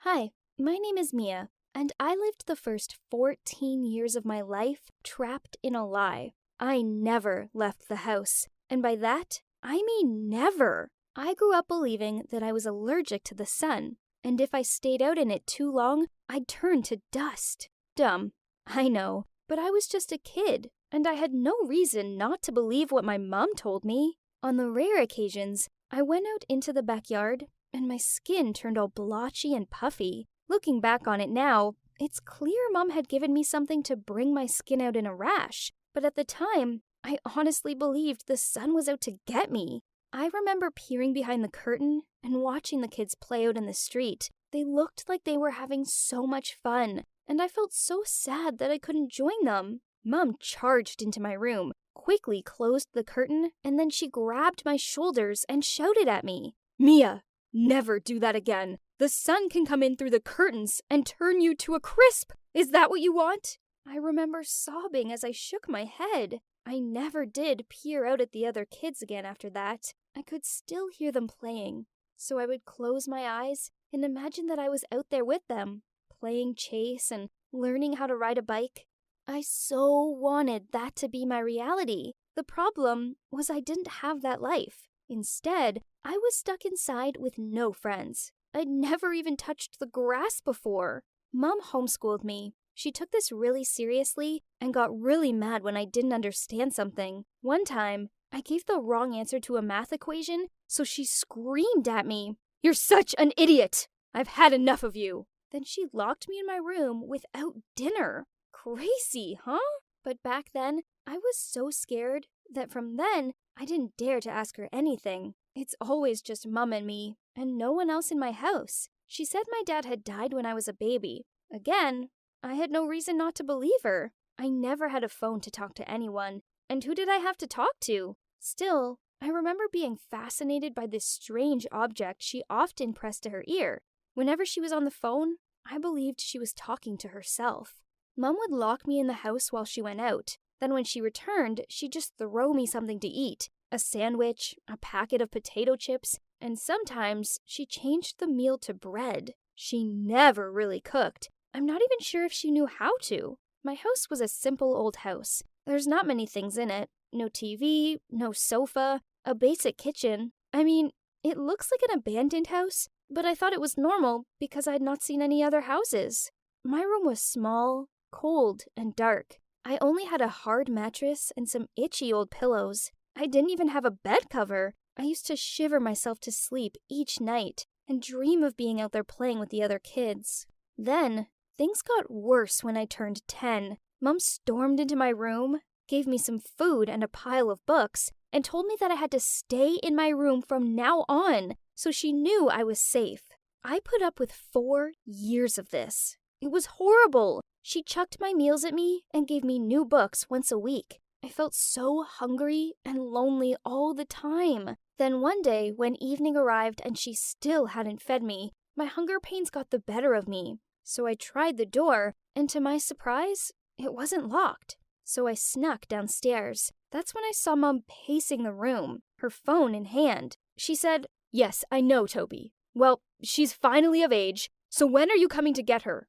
Hi, my name is Mia, and I lived the first 14 years of my life trapped in a lie. I never left the house, and by that, I mean never. I grew up believing that I was allergic to the sun, and if I stayed out in it too long, I'd turn to dust. Dumb, I know, but I was just a kid, and I had no reason not to believe what my mom told me. On the rare occasions, I went out into the backyard, and my skin turned all blotchy and puffy. Looking back on it now, it's clear Mom had given me something to bring my skin out in a rash, but at the time, I honestly believed the sun was out to get me. I remember peering behind the curtain and watching the kids play out in the street. They looked like they were having so much fun, and I felt so sad that I couldn't join them. Mom charged into my room, quickly closed the curtain, and then she grabbed my shoulders and shouted at me, "Mia, never do that again. The sun can come in through the curtains and turn you to a crisp. Is that what you want?" I remember sobbing as I shook my head. I never did peer out at the other kids again after that. I could still hear them playing, so I would close my eyes and imagine that I was out there with them, playing chase and learning how to ride a bike. I so wanted that to be my reality. The problem was I didn't have that life. Instead, I was stuck inside with no friends. I'd never even touched the grass before. Mom homeschooled me. She took this really seriously and got really mad when I didn't understand something. One time, I gave the wrong answer to a math equation, so she screamed at me, "You're such an idiot! I've had enough of you!" Then she locked me in my room without dinner. Crazy, huh? But back then, I was so scared that from then, I didn't dare to ask her anything. It's always just Mom and me, and no one else in my house. She said my dad had died when I was a baby. Again, I had no reason not to believe her. I never had a phone to talk to anyone, and who did I have to talk to? Still, I remember being fascinated by this strange object she often pressed to her ear. Whenever she was on the phone, I believed she was talking to herself. Mom would lock me in the house while she went out. Then when she returned, she'd just throw me something to eat. A sandwich, a packet of potato chips, and sometimes she changed the meal to bread. She never really cooked. I'm not even sure if she knew how to. My house was a simple old house. There's not many things in it. No TV, no sofa, a basic kitchen. I mean, it looks like an abandoned house, but I thought it was normal because I had not seen any other houses. My room was small, cold, and dark. I only had a hard mattress and some itchy old pillows. I didn't even have a bed cover. I used to shiver myself to sleep each night and dream of being out there playing with the other kids. Then, things got worse when I turned 10. Mom stormed into my room, gave me some food and a pile of books, and told me that I had to stay in my room from now on, so she knew I was safe. I put up with 4 years of this. It was horrible. She chucked my meals at me and gave me new books once a week. I felt so hungry and lonely all the time. Then one day, when evening arrived and she still hadn't fed me, my hunger pains got the better of me. So I tried the door, and to my surprise, it wasn't locked. So I snuck downstairs. That's when I saw Mom pacing the room, her phone in hand. She said, "Yes, I know, Toby. Well, she's finally of age, so when are you coming to get her?"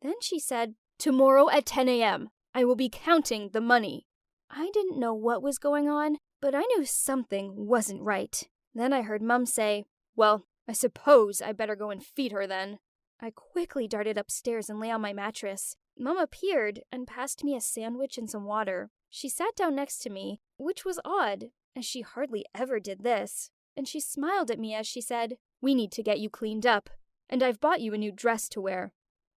Then she said, "Tomorrow at 10 a.m. I will be counting the money." I didn't know what was going on, but I knew something wasn't right. Then I heard Mom say, "Well, I suppose I better go and feed her then." I quickly darted upstairs and lay on my mattress. Mom appeared and passed me a sandwich and some water. She sat down next to me, which was odd, as she hardly ever did this. And she smiled at me as she said, "We need to get you cleaned up, and I've bought you a new dress to wear."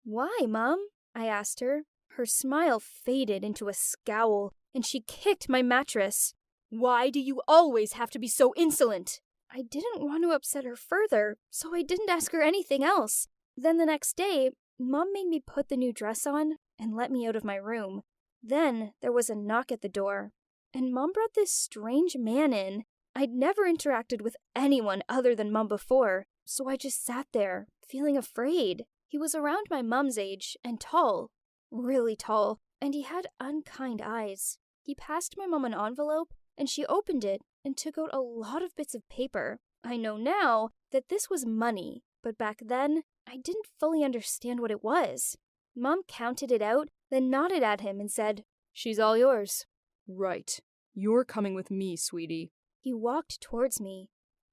"Why, Mom?" I asked her. Her smile faded into a scowl, and she kicked my mattress. "Why do you always have to be so insolent?" I didn't want to upset her further, so I didn't ask her anything else. Then the next day, Mom made me put the new dress on and let me out of my room. Then there was a knock at the door, and Mom brought this strange man in. I'd never interacted with anyone other than Mom before, so I just sat there, feeling afraid. He was around my mom's age and tall, really tall, and he had unkind eyes. He passed my mom an envelope, and she opened it and took out a lot of bits of paper. I know now that this was money, but back then, I didn't fully understand what it was. Mom counted it out, then nodded at him and said, "She's all yours." "Right. You're coming with me, sweetie." He walked towards me.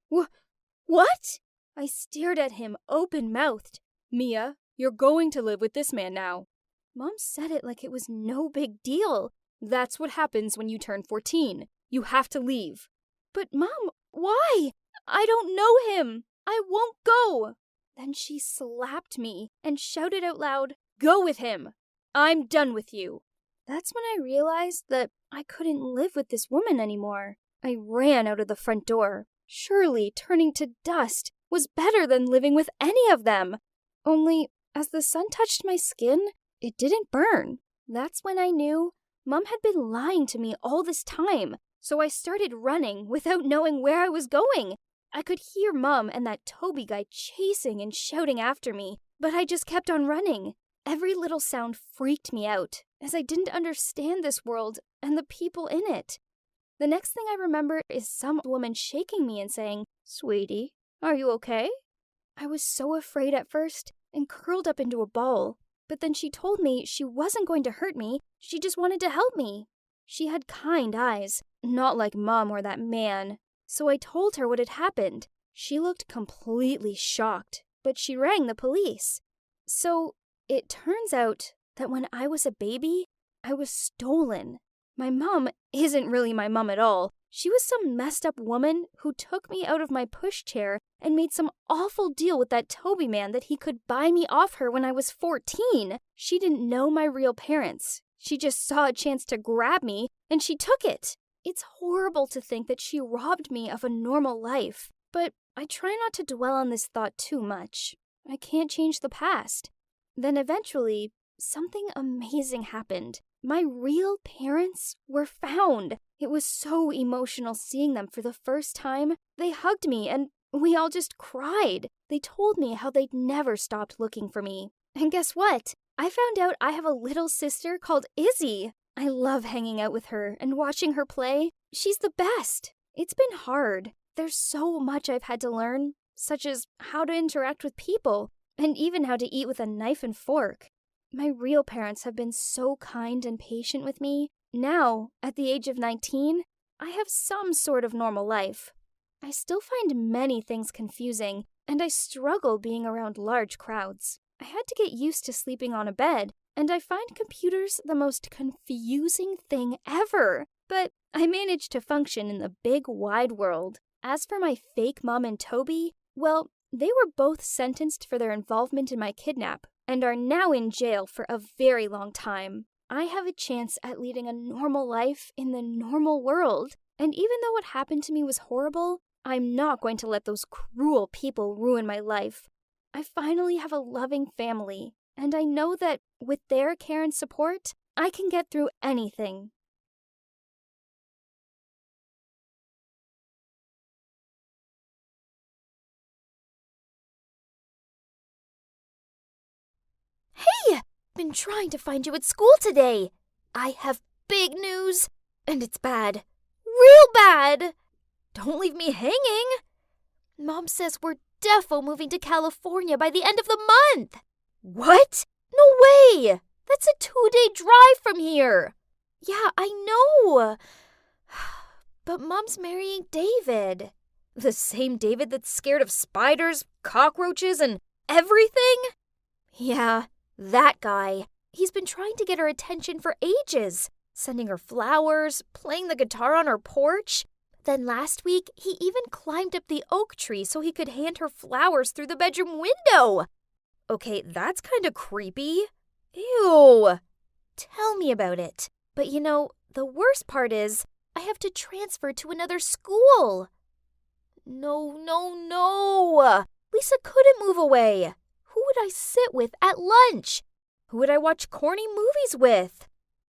What? I stared at him, open-mouthed. "Mia, you're going to live with this man now." Mom said it like it was no big deal. "That's what happens when you turn 14. You have to leave." "But Mom, why? I don't know him. I won't go." Then she slapped me and shouted out loud, "Go with him. I'm done with you." That's when I realized that I couldn't live with this woman anymore. I ran out of the front door. Surely turning to dust was better than living with any of them. Only, as the sun touched my skin, it didn't burn. That's when I knew Mom had been lying to me all this time. So I started running without knowing where I was going. I could hear Mom and that Toby guy chasing and shouting after me, but I just kept on running. Every little sound freaked me out, as I didn't understand this world and the people in it. The next thing I remember is some woman shaking me and saying, "Sweetie, are you okay?" I was so afraid at first and curled up into a ball, but then she told me she wasn't going to hurt me, she just wanted to help me. She had kind eyes, not like Mom or that man, so I told her what had happened. She looked completely shocked, but she rang the police. So it turns out that when I was a baby, I was stolen. My mom isn't really my mom at all. She was some messed up woman who took me out of my pushchair and made some awful deal with that Toby man that he could buy me off her when I was 14. She didn't know my real parents. She just saw a chance to grab me, and she took it. It's horrible to think that she robbed me of a normal life, but I try not to dwell on this thought too much. I can't change the past. Then eventually, something amazing happened. My real parents were found. It was so emotional seeing them for the first time. They hugged me and we all just cried. They told me how they'd never stopped looking for me. And guess what? I found out I have a little sister called Izzy. I love hanging out with her and watching her play. She's the best. It's been hard. There's so much I've had to learn, such as how to interact with people and even how to eat with a knife and fork. My real parents have been so kind and patient with me. Now, at the age of 19, I have some sort of normal life. I still find many things confusing, and I struggle being around large crowds. I had to get used to sleeping on a bed, and I find computers the most confusing thing ever. But I managed to function in the big, wide world. As for my fake mom and Toby, well, they were both sentenced for their involvement in my kidnap, and are now in jail for a very long time. I have a chance at leading a normal life in the normal world, and even though what happened to me was horrible, I'm not going to let those cruel people ruin my life. I finally have a loving family, and I know that with their care and support, I can get through anything. Hey! I've been trying to find you at school today. I have big news, and it's bad. Real bad! Don't leave me hanging. Mom says we're defo moving to California by the end of the month. What? No way! That's a 2-day drive from here. Yeah, I know. But Mom's marrying David. The same David that's scared of spiders, cockroaches, and everything? Yeah, that guy. He's been trying to get her attention for ages, sending her flowers, playing the guitar on her porch. Then last week, he even climbed up the oak tree so he could hand her flowers through the bedroom window. Okay, that's kind of creepy. Ew. Tell me about it. But you know, the worst part is, I have to transfer to another school. No. Lisa couldn't move away. Who would I sit with at lunch? Who would I watch corny movies with?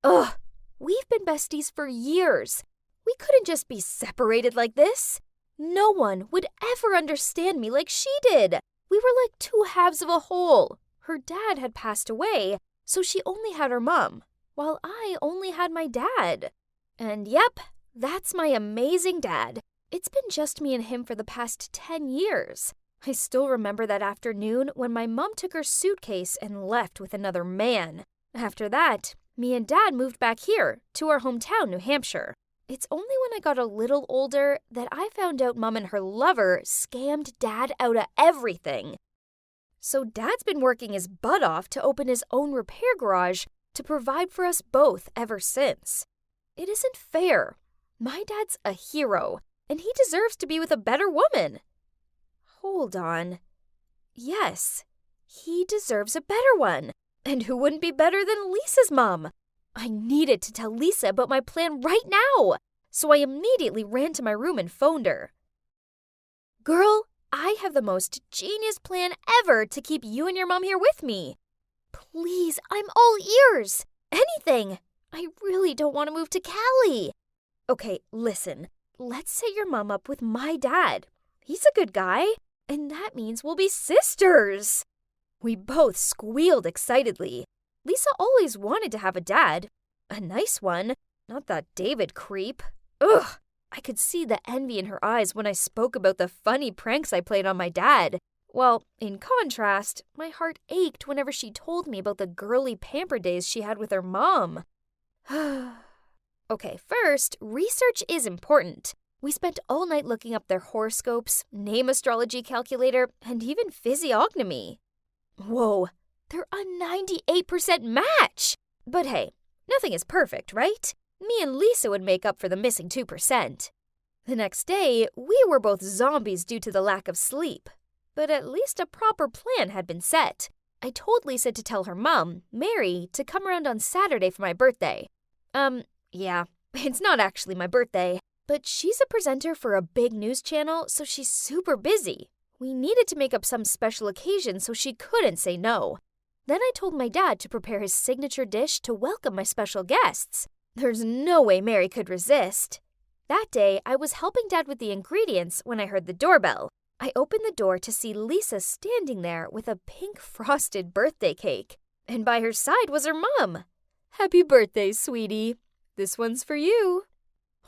Ugh, we've been besties for years. We couldn't just be separated like this. No one would ever understand me like she did. We were like two halves of a whole. Her dad had passed away, so she only had her mom, while I only had my dad. And yep, that's my amazing dad. It's been just me and him for the past 10 years. I still remember that afternoon when my mom took her suitcase and left with another man. After that, me and Dad moved back here to our hometown, New Hampshire. It's only when I got a little older that I found out Mom and her lover scammed Dad out of everything. So Dad's been working his butt off to open his own repair garage to provide for us both ever since. It isn't fair. My dad's a hero, and he deserves to be with a better woman. Hold on. Yes, he deserves a better one. And who wouldn't be better than Lisa's mom? I needed to tell Lisa about my plan right now, so I immediately ran to my room and phoned her. Girl, I have the most genius plan ever to keep you and your mom here with me. Please, I'm all ears. Anything. I really don't want to move to Cali. Okay, listen. Let's set your mom up with my dad. He's a good guy, and that means we'll be sisters. We both squealed excitedly. Lisa always wanted to have a dad. A nice one, not that David creep. Ugh! I could see the envy in her eyes when I spoke about the funny pranks I played on my dad. Well, in contrast, my heart ached whenever she told me about the girly pamper days she had with her mom. Okay, first, research is important. We spent all night looking up their horoscopes, name astrology calculator, and even physiognomy. Whoa, they're a 98% match! But hey, nothing is perfect, right? Me and Lisa would make up for the missing 2%. The next day, we were both zombies due to the lack of sleep. But at least a proper plan had been set. I told Lisa to tell her mom, Mary, to come around on Saturday for my birthday. Yeah, it's not actually my birthday, but she's a presenter for a big news channel, so she's super busy. We needed to make up some special occasion so she couldn't say no. Then I told my dad to prepare his signature dish to welcome my special guests. There's no way Mary could resist. That day, I was helping Dad with the ingredients when I heard the doorbell. I opened the door to see Lisa standing there with a pink frosted birthday cake. And by her side was her mom. Happy birthday, sweetie. This one's for you.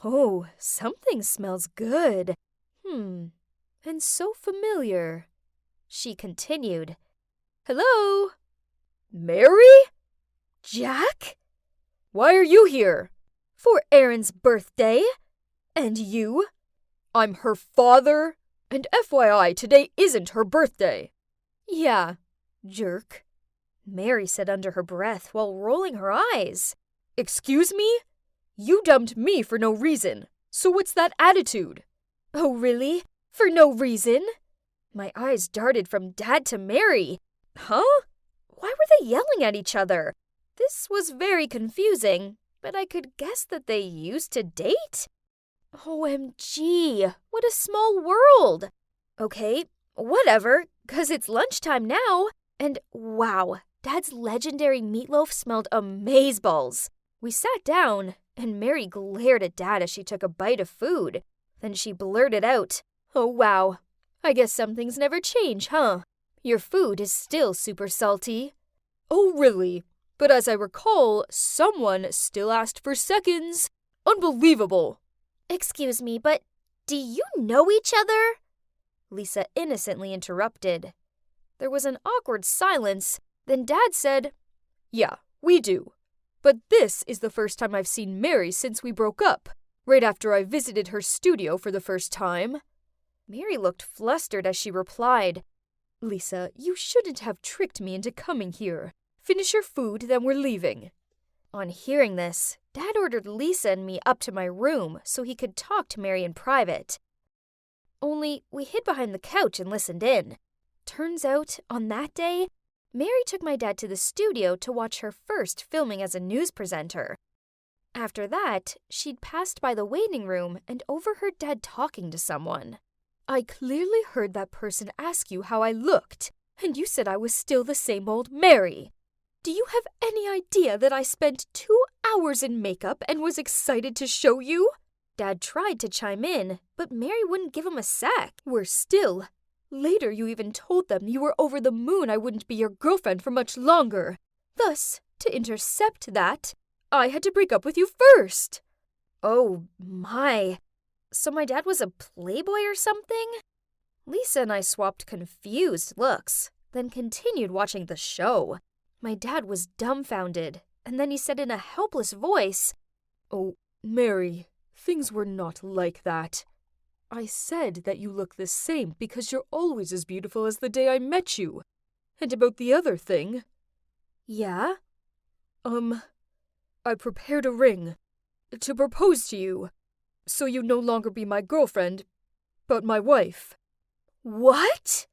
Oh, something smells good. And so familiar. She continued. Hello? Mary? Jack? Why are you here? For Erin's birthday. And you? I'm her father. And FYI, today isn't her birthday. Yeah, jerk. Mary said under her breath while rolling her eyes. Excuse me? You dumped me for no reason. So what's that attitude? Oh, really? For no reason? My eyes darted from Dad to Mary. Huh? Why were they yelling at each other? This was very confusing, but I could guess that they used to date? OMG, what a small world! Okay, whatever, 'cause it's lunchtime now. And wow, Dad's legendary meatloaf smelled amazeballs. We sat down, and Mary glared at Dad as she took a bite of food. Then she blurted out, Oh wow, I guess some things never change, huh? Your food is still super salty. Oh really? But as I recall, someone still asked for seconds. Unbelievable. Excuse me, but do you know each other? Lisa innocently interrupted. There was an awkward silence. Then Dad said, Yeah, we do. But this is the first time I've seen Mary since we broke up, right after I visited her studio for the first time. Mary looked flustered as she replied, Lisa, you shouldn't have tricked me into coming here. Finish your food, then we're leaving. On hearing this, Dad ordered Lisa and me up to my room so he could talk to Mary in private. Only we hid behind the couch and listened in. Turns out, on that day, Mary took my dad to the studio to watch her first filming as a news presenter. After that, she'd passed by the waiting room and overheard Dad talking to someone. I clearly heard that person ask you how I looked, and you said I was still the same old Mary. Do you have any idea that I spent 2 hours in makeup and was excited to show you? Dad tried to chime in, but Mary wouldn't give him a sec. Worse still, later you even told them you were over the moon I wouldn't be your girlfriend for much longer. Thus, to intercept that, I had to break up with you first. Oh my. So my dad was a playboy or something? Lisa and I swapped confused looks, then continued watching the show. My dad was dumbfounded, and then he said in a helpless voice, "Oh, Mary, things were not like that. I said that you look the same because you're always as beautiful as the day I met you. And about the other thing..." "Yeah?" I prepared a ring to propose to you, so you'd no longer be my girlfriend, but my wife." "What?"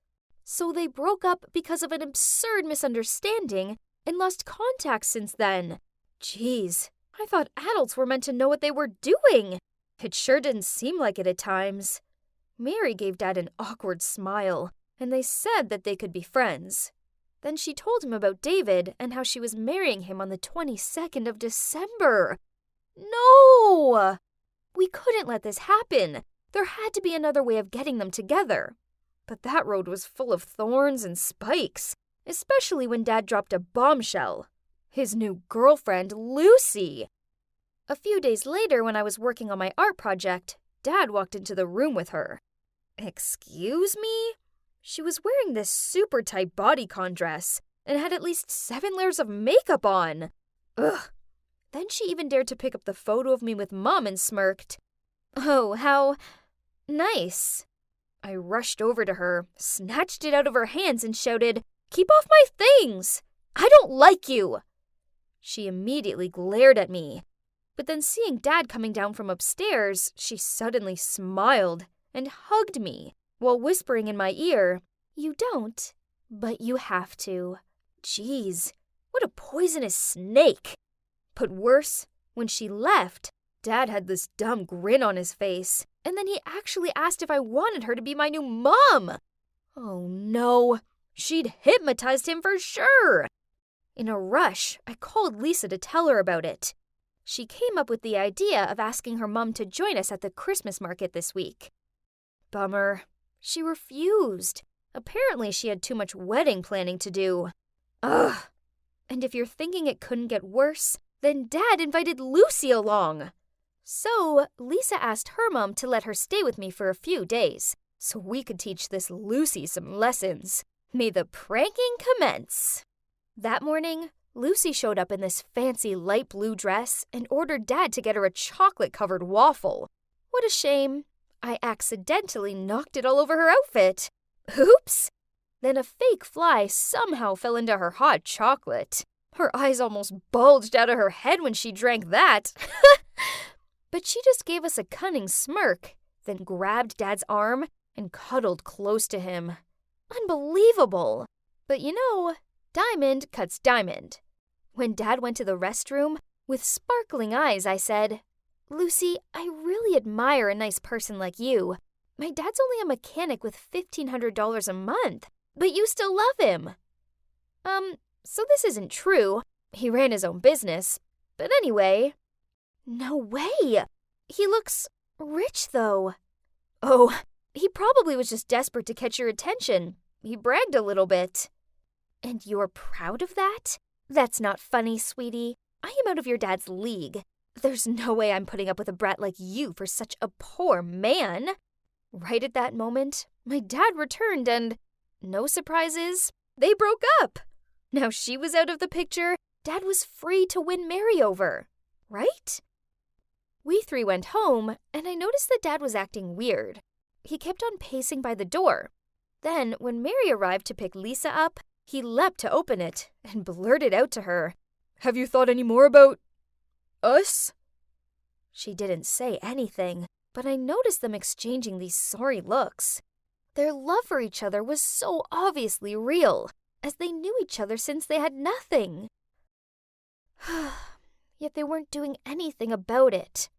So they broke up because of an absurd misunderstanding and lost contact since then. Jeez, I thought adults were meant to know what they were doing. It sure didn't seem like it at times. Mary gave Dad an awkward smile, and they said that they could be friends. Then she told him about David and how she was marrying him on the 22nd of December. No! We couldn't let this happen. There had to be another way of getting them together. But that road was full of thorns and spikes, especially when Dad dropped a bombshell. His new girlfriend, Lucy. A few days later, when I was working on my art project, Dad walked into the room with her. Excuse me? She was wearing this super tight bodycon dress and had at least 7 layers of makeup on. Ugh. Then she even dared to pick up the photo of me with Mom and smirked. "Oh, how nice." I rushed over to her, snatched it out of her hands, and shouted, "Keep off my things! I don't like you!" She immediately glared at me. But then seeing Dad coming down from upstairs, she suddenly smiled and hugged me while whispering in my ear, "You don't, but you have to." Jeez, what a poisonous snake! But worse, when she left, Dad had this dumb grin on his face, and then he actually asked if I wanted her to be my new mom. Oh no, she'd hypnotized him for sure. In a rush, I called Lisa to tell her about it. She came up with the idea of asking her mom to join us at the Christmas market this week. Bummer. She refused. Apparently she had too much wedding planning to do. Ugh. And if you're thinking it couldn't get worse, then Dad invited Lucy along. So Lisa asked her mom to let her stay with me for a few days, so we could teach this Lucy some lessons. May the pranking commence. That morning, Lucy showed up in this fancy light blue dress and ordered Dad to get her a chocolate-covered waffle. What a shame. I accidentally knocked it all over her outfit. Oops! Then a fake fly somehow fell into her hot chocolate. Her eyes almost bulged out of her head when she drank that. But she just gave us a cunning smirk, then grabbed Dad's arm and cuddled close to him. Unbelievable! But you know, diamond cuts diamond. When Dad went to the restroom, with sparkling eyes, I said, "Lucy, I really admire a nice person like you. My dad's only a mechanic with $1,500 a month, but you still love him." So this isn't true. He ran his own business. But anyway. No way! He looks rich, though. Oh, he probably was just desperate to catch your attention. He bragged a little bit. And you're proud of that? That's not funny, sweetie. I am out of your dad's league. There's no way I'm putting up with a brat like you for such a poor man. Right at that moment, my dad returned and, no surprises, they broke up. Now she was out of the picture, Dad was free to win Mary over. Right? We 3 went home, and I noticed that Dad was acting weird. He kept on pacing by the door. Then, when Mary arrived to pick Lisa up, he leapt to open it and blurted out to her, "Have you thought any more about us?" She didn't say anything, but I noticed them exchanging these sorry looks. Their love for each other was so obviously real, as they knew each other since they had nothing. Yet they weren't doing anything about it.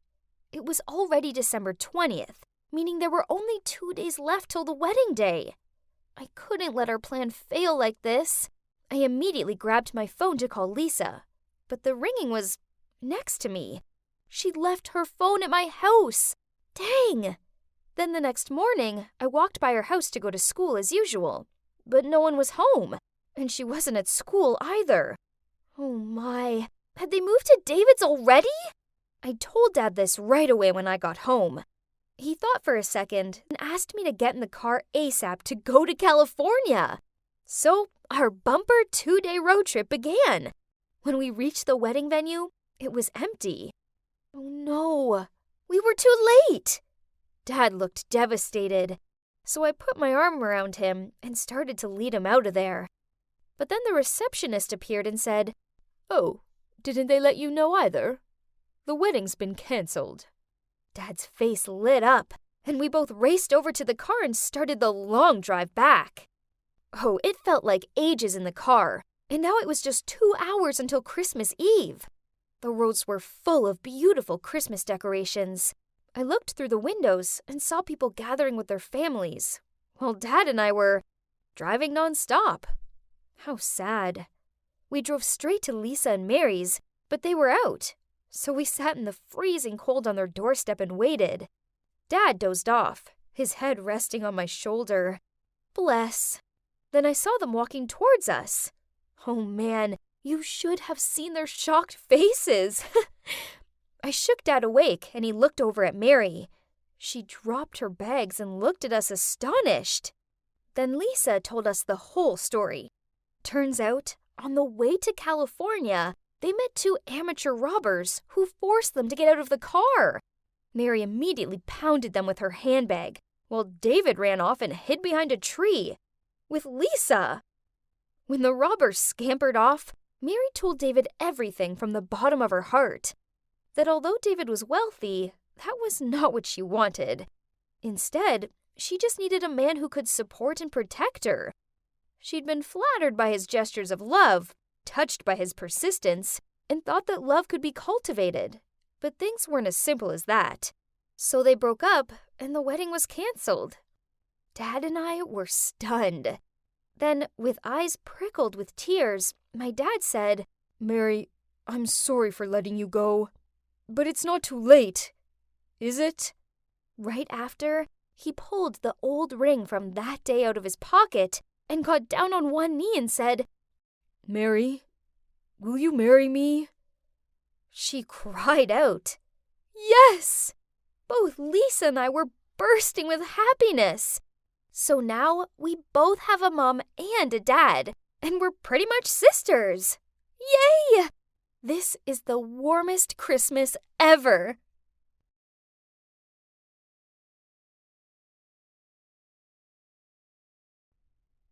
It was already December 20th, meaning there were only 2 days left till the wedding day. I couldn't let our plan fail like this. I immediately grabbed my phone to call Lisa, but the ringing was next to me. She'd left her phone at my house. Dang! Then the next morning, I walked by her house to go to school as usual, but no one was home, and she wasn't at school either. Oh my, had they moved to David's already? I told Dad this right away when I got home. He thought for a second and asked me to get in the car ASAP to go to California. So our bumper 2-day road trip began. When we reached the wedding venue, it was empty. Oh no, we were too late. Dad looked devastated, so I put my arm around him and started to lead him out of there. But then the receptionist appeared and said, "Oh, didn't they let you know either? The wedding's been canceled." Dad's face lit up, and we both raced over to the car and started the long drive back. Oh, it felt like ages in the car, and now it was just 2 hours until Christmas Eve. The roads were full of beautiful Christmas decorations. I looked through the windows and saw people gathering with their families, while Dad and I were driving nonstop. How sad. We drove straight to Lisa and Mary's, but they were out, so we sat in the freezing cold on their doorstep and waited. Dad dozed off, his head resting on my shoulder. Bless. Then I saw them walking towards us. Oh man, you should have seen their shocked faces. I shook Dad awake, and he looked over at Mary. She dropped her bags and looked at us astonished. Then Lisa told us the whole story. Turns out, on the way to California, they met 2 amateur robbers who forced them to get out of the car. Mary immediately pounded them with her handbag, while David ran off and hid behind a tree with Lisa. When the robbers scampered off, Mary told David everything from the bottom of her heart. That although David was wealthy, that was not what she wanted. Instead, she just needed a man who could support and protect her. She'd been flattered by his gestures of love, touched by his persistence, and thought that love could be cultivated. But things weren't as simple as that. So they broke up, and the wedding was canceled. Dad and I were stunned. Then, with eyes prickled with tears, my dad said, "Mary, I'm sorry for letting you go. But it's not too late, is it?" Right after, he pulled the old ring from that day out of his pocket and got down on one knee and said, "Mary, will you marry me?" She cried out, "Yes!" Both Lisa and I were bursting with happiness. So now we both have a mom and a dad, and we're pretty much sisters. Yay! This is the warmest Christmas ever.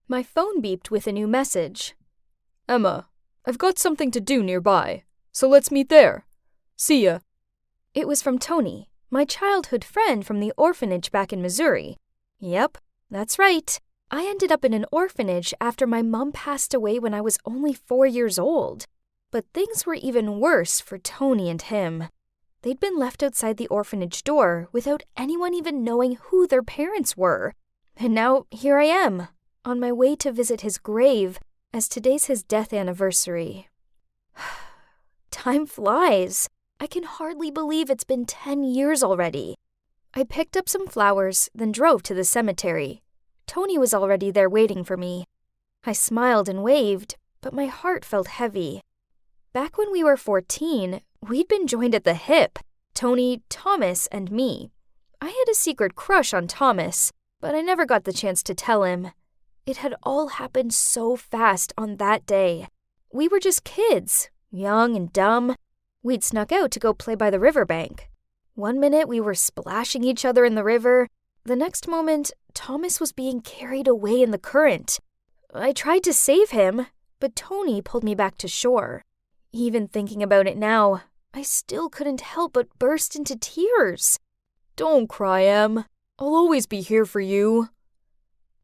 My phone beeped with a new message. "Emma, I've got something to do nearby, so let's meet there. See ya." It was from Tony, my childhood friend from the orphanage back in Missouri. Yep, that's right. I ended up in an orphanage after my mom passed away when I was only 4 years old. But things were even worse for Tony and him. They'd been left outside the orphanage door without anyone even knowing who their parents were. And now here I am, on my way to visit his grave, as today's his death anniversary. Time flies. I can hardly believe it's been 10 years already. I picked up some flowers, then drove to the cemetery. Tony was already there waiting for me. I smiled and waved, but my heart felt heavy. Back when we were 14, we'd been joined at the hip, Tony, Thomas, and me. I had a secret crush on Thomas, but I never got the chance to tell him. It had all happened so fast on that day. We were just kids, young and dumb. We'd snuck out to go play by the riverbank. One minute we were splashing each other in the river. The next moment, Thomas was being carried away in the current. I tried to save him, but Tony pulled me back to shore. Even thinking about it now, I still couldn't help but burst into tears. "Don't cry, Em. I'll always be here for you."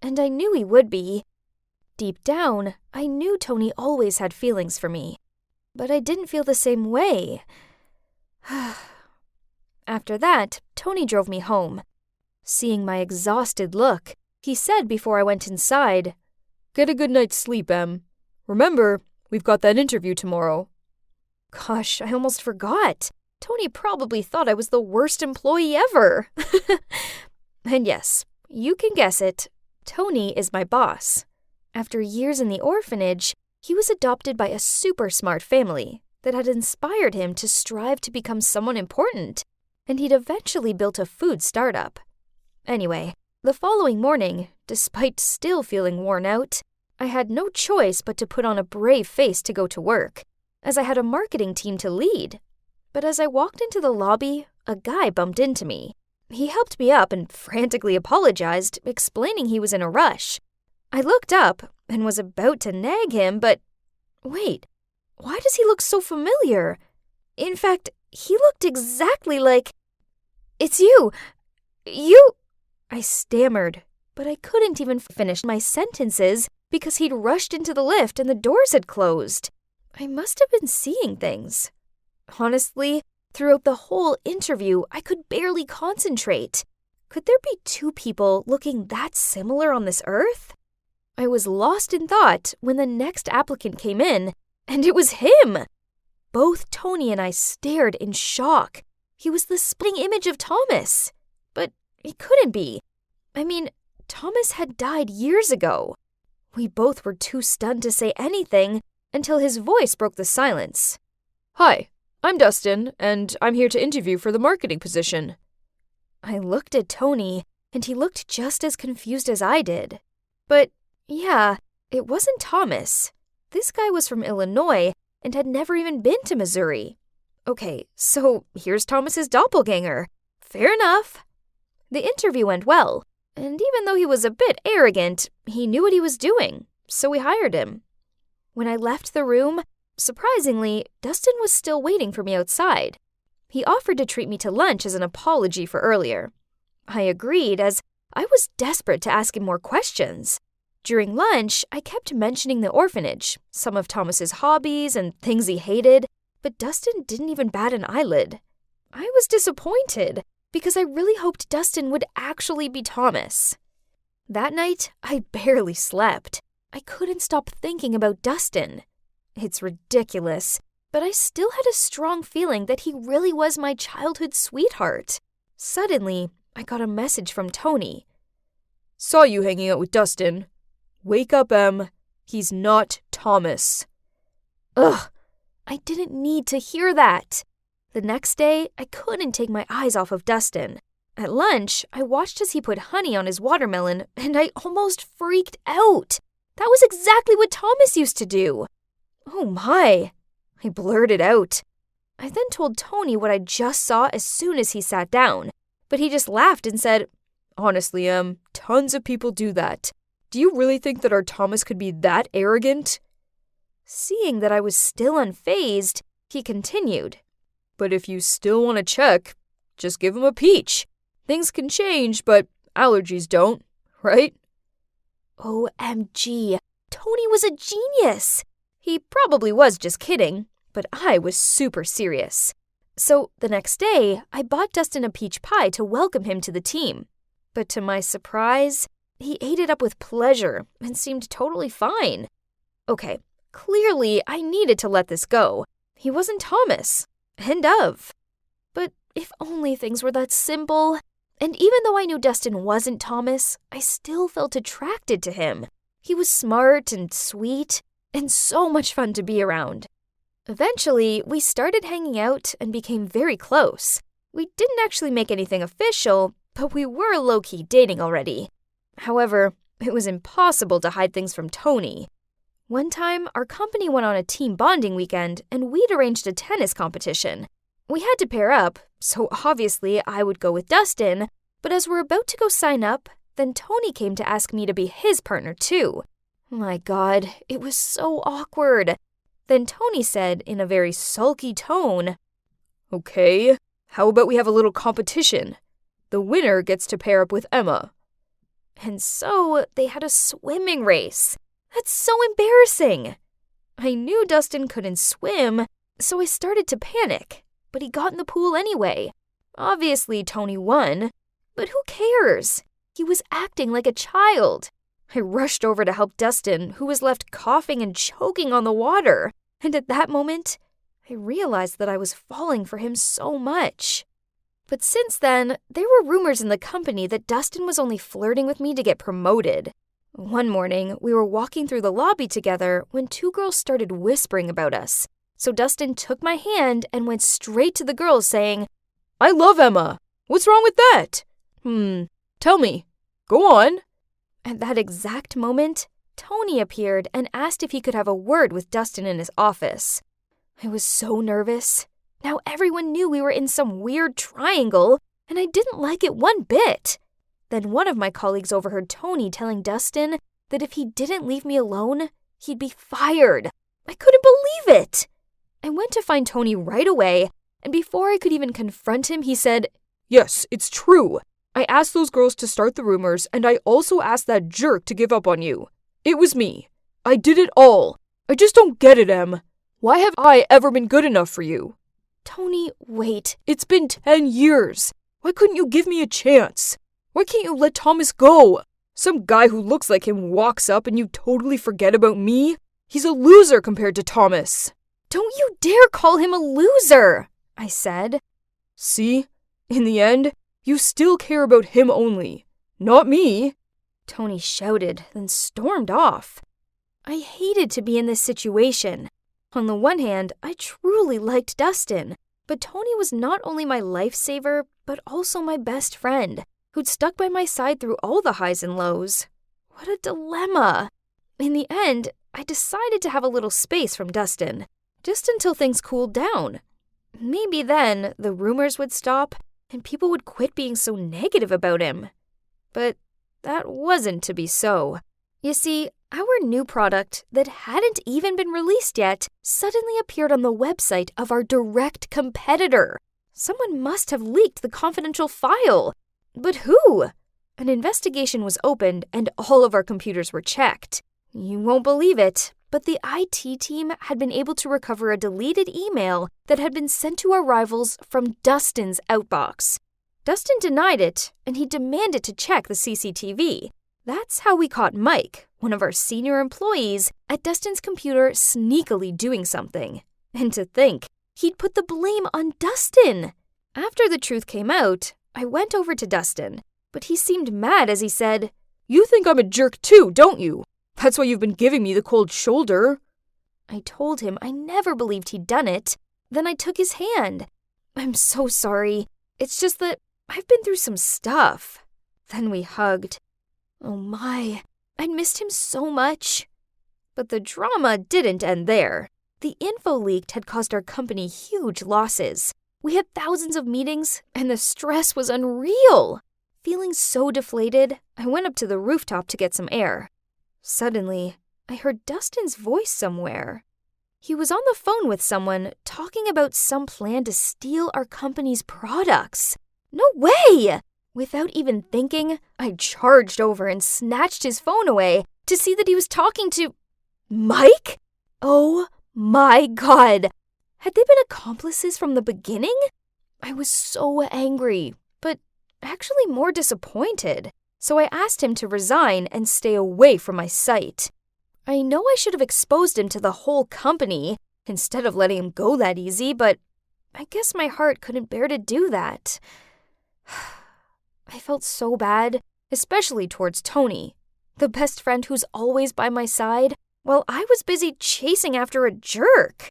And I knew he would be. Deep down, I knew Tony always had feelings for me. But I didn't feel the same way. After that, Tony drove me home. Seeing my exhausted look, he said before I went inside, "Get a good night's sleep, Em. Remember, we've got that interview tomorrow." Gosh, I almost forgot. Tony probably thought I was the worst employee ever. And yes, you can guess it. Tony is my boss. After years in the orphanage, he was adopted by a super smart family that had inspired him to strive to become someone important. and he'd eventually built a food startup. Anyway, the following morning, despite still feeling worn out, I had no choice but to put on a brave face to go to work, as I had a marketing team to lead. But as I walked into the lobby, a guy bumped into me. He helped me up and frantically apologized, explaining he was in a rush. I looked up and was about to nag him, but wait, why does he look so familiar? In fact, he looked exactly like... It's you! I stammered, but I couldn't even finish my sentences because he'd rushed into the lift and the doors had closed. I must have been seeing things. Honestly, throughout the whole interview, I could barely concentrate. Could there be two people looking that similar on this earth? I was lost in thought when the next applicant came in, and it was him! Both Tony and I stared in shock. He was the spitting image of Thomas. But he couldn't be. I mean, Thomas had died years ago. We both were too stunned to say anything until his voice broke the silence. Hi, I'm Dustin, and I'm here to interview for the marketing position. I looked at Tony, and he looked just as confused as I did. But yeah, it wasn't Thomas. This guy was from Illinois and had never even been to Missouri. Okay, so here's Thomas's doppelganger. Fair enough. The interview went well, and even though he was a bit arrogant, he knew what he was doing, so we hired him. When I left the room, surprisingly, Dustin was still waiting for me outside. He offered to treat me to lunch as an apology for earlier. I agreed, as I was desperate to ask him more questions. During lunch, I kept mentioning the orphanage, some of Thomas's hobbies and things he hated, but Dustin didn't even bat an eyelid. I was disappointed, because I really hoped Dustin would actually be Thomas. That night, I barely slept. I couldn't stop thinking about Dustin. It's ridiculous, but I still had a strong feeling that he really was my childhood sweetheart. Suddenly, I got a message from Tony. Saw you hanging out with Dustin. Wake up, Em. He's not Thomas. Ugh, I didn't need to hear that. The next day, I couldn't take my eyes off of Dustin. At lunch, I watched as he put honey on his watermelon, and I almost freaked out. That was exactly what Thomas used to do. Oh my, I blurted out. I then told Tony what I just saw as soon as he sat down, but he just laughed and said, Honestly, tons of people do that. Do you really think that our Thomas could be that arrogant? Seeing that I was still unfazed, he continued. But if you still want to check, just give him a peach. Things can change, but allergies don't, right? OMG, Tony was a genius. He probably was just kidding, but I was super serious. So the next day, I bought Dustin a peach pie to welcome him to the team. But to my surprise, he ate it up with pleasure and seemed totally fine. Okay, clearly I needed to let this go. He wasn't Thomas. End of. But if only things were that simple. And even though I knew Dustin wasn't Thomas, I still felt attracted to him. He was smart and sweet, and so much fun to be around. Eventually, we started hanging out and became very close. We didn't actually make anything official, but we were low-key dating already. However, it was impossible to hide things from Tony. One time, our company went on a team bonding weekend, and we'd arranged a tennis competition. We had to pair up, so obviously I would go with Dustin, but as we're about to go sign up, then Tony came to ask me to be his partner too. My God, it was so awkward. Then Tony said in a very sulky tone, Okay, how about we have a little competition? The winner gets to pair up with Emma. And so they had a swimming race. That's so embarrassing. I knew Dustin couldn't swim, so I started to panic, but he got in the pool anyway. Obviously, Tony won, but who cares? He was acting like a child. I rushed over to help Dustin, who was left coughing and choking on the water, and at that moment, I realized that I was falling for him so much. But since then, there were rumors in the company that Dustin was only flirting with me to get promoted. One morning, we were walking through the lobby together when two girls started whispering about us. So Dustin took my hand and went straight to the girls saying, I love Emma. What's wrong with that? Tell me. Go on. At that exact moment, Tony appeared and asked if he could have a word with Dustin in his office. I was so nervous. Now everyone knew we were in some weird triangle, and I didn't like it one bit. Then one of my colleagues overheard Tony telling Dustin that if he didn't leave me alone, he'd be fired. I couldn't believe it. I went to find Tony right away, and before I could even confront him, he said, Yes, it's true. I asked those girls to start the rumors, and I also asked that jerk to give up on you. It was me. I did it all. I just don't get it, Em. Why have I ever been good enough for you? Tony, wait. It's been 10 years. Why couldn't you give me a chance? Why can't you let Thomas go? Some guy who looks like him walks up and you totally forget about me? He's a loser compared to Thomas. Don't you dare call him a loser, I said. See? In the end, you still care about him only, not me. Tony shouted, then stormed off. I hated to be in this situation. On the one hand, I truly liked Dustin, but Tony was not only my lifesaver, but also my best friend, who'd stuck by my side through all the highs and lows. What a dilemma. In the end, I decided to have a little space from Dustin, just until things cooled down. Maybe then the rumors would stop and people would quit being so negative about him. But that wasn't to be so. You see, our new product that hadn't even been released yet suddenly appeared on the website of our direct competitor. Someone must have leaked the confidential file. But who? An investigation was opened and all of our computers were checked. You won't believe it, but the IT team had been able to recover a deleted email that had been sent to our rivals from Dustin's outbox. Dustin denied it, and he demanded to check the CCTV. That's how we caught Mike, one of our senior employees, at Dustin's computer sneakily doing something. And to think, he'd put the blame on Dustin. After the truth came out, I went over to Dustin, but he seemed mad as he said, You think I'm a jerk too, don't you? That's why you've been giving me the cold shoulder. I told him I never believed he'd done it. Then I took his hand. I'm so sorry. It's just that I've been through some stuff. Then we hugged. Oh my, I'd missed him so much. But the drama didn't end there. The info leaked had caused our company huge losses. We had thousands of meetings, and the stress was unreal. Feeling so deflated, I went up to the rooftop to get some air. Suddenly, I heard Dustin's voice somewhere. He was on the phone with someone talking about some plan to steal our company's products. No way! Without even thinking, I charged over and snatched his phone away to see that he was talking to Mike? Oh my God! Had they been accomplices from the beginning? I was so angry, but actually more disappointed. So I asked him to resign and stay away from my sight. I know I should have exposed him to the whole company instead of letting him go that easy, but I guess my heart couldn't bear to do that. I felt so bad, especially towards Tony, the best friend who's always by my side, while I was busy chasing after a jerk.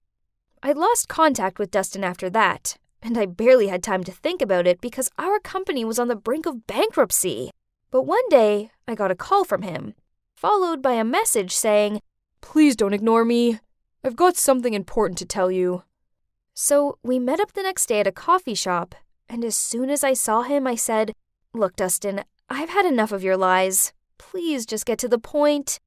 I lost contact with Dustin after that, and I barely had time to think about it because our company was on the brink of bankruptcy. But one day, I got a call from him, followed by a message saying, Please don't ignore me. I've got something important to tell you. So we met up the next day at a coffee shop, and as soon as I saw him, I said, Look, Dustin, I've had enough of your lies. Please just get to the point.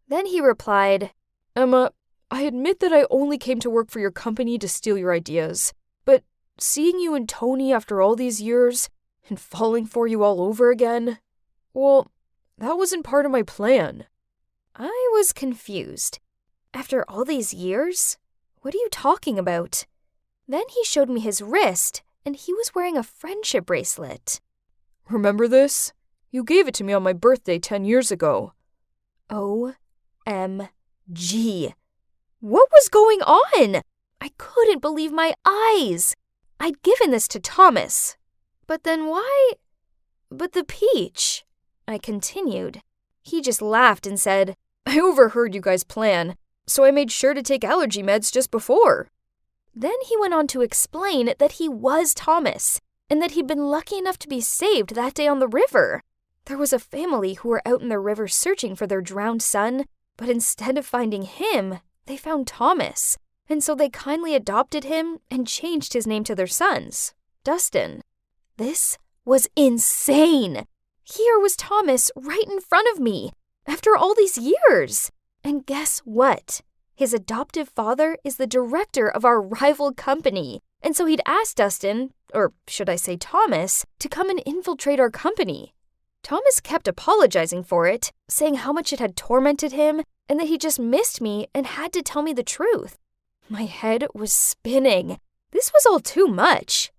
Then he replied, Emma, I admit that I only came to work for your company to steal your ideas. But seeing you and Tony after all these years, and falling for you all over again, well, that wasn't part of my plan. I was confused. After all these years? What are you talking about? Then he showed me his wrist, and he was wearing a friendship bracelet. Remember this? You gave it to me on my birthday 10 years ago. OMG. What was going on? I couldn't believe my eyes. I'd given this to Thomas. But then why? But the peach, I continued. He just laughed and said, I overheard you guys plan, so I made sure to take allergy meds just before. Then he went on to explain that he was Thomas, and that he'd been lucky enough to be saved that day on the river. There was a family who were out in the river searching for their drowned son, but instead of finding him, they found Thomas, and so they kindly adopted him and changed his name to their son's, Dustin. This was insane. Here was Thomas right in front of me, after all these years. And guess what? His adoptive father is the director of our rival company, and so he'd asked Dustin, or should I say Thomas, to come and infiltrate our company. Thomas kept apologizing for it, saying how much it had tormented him and that he just missed me and had to tell me the truth. My head was spinning. This was all too much.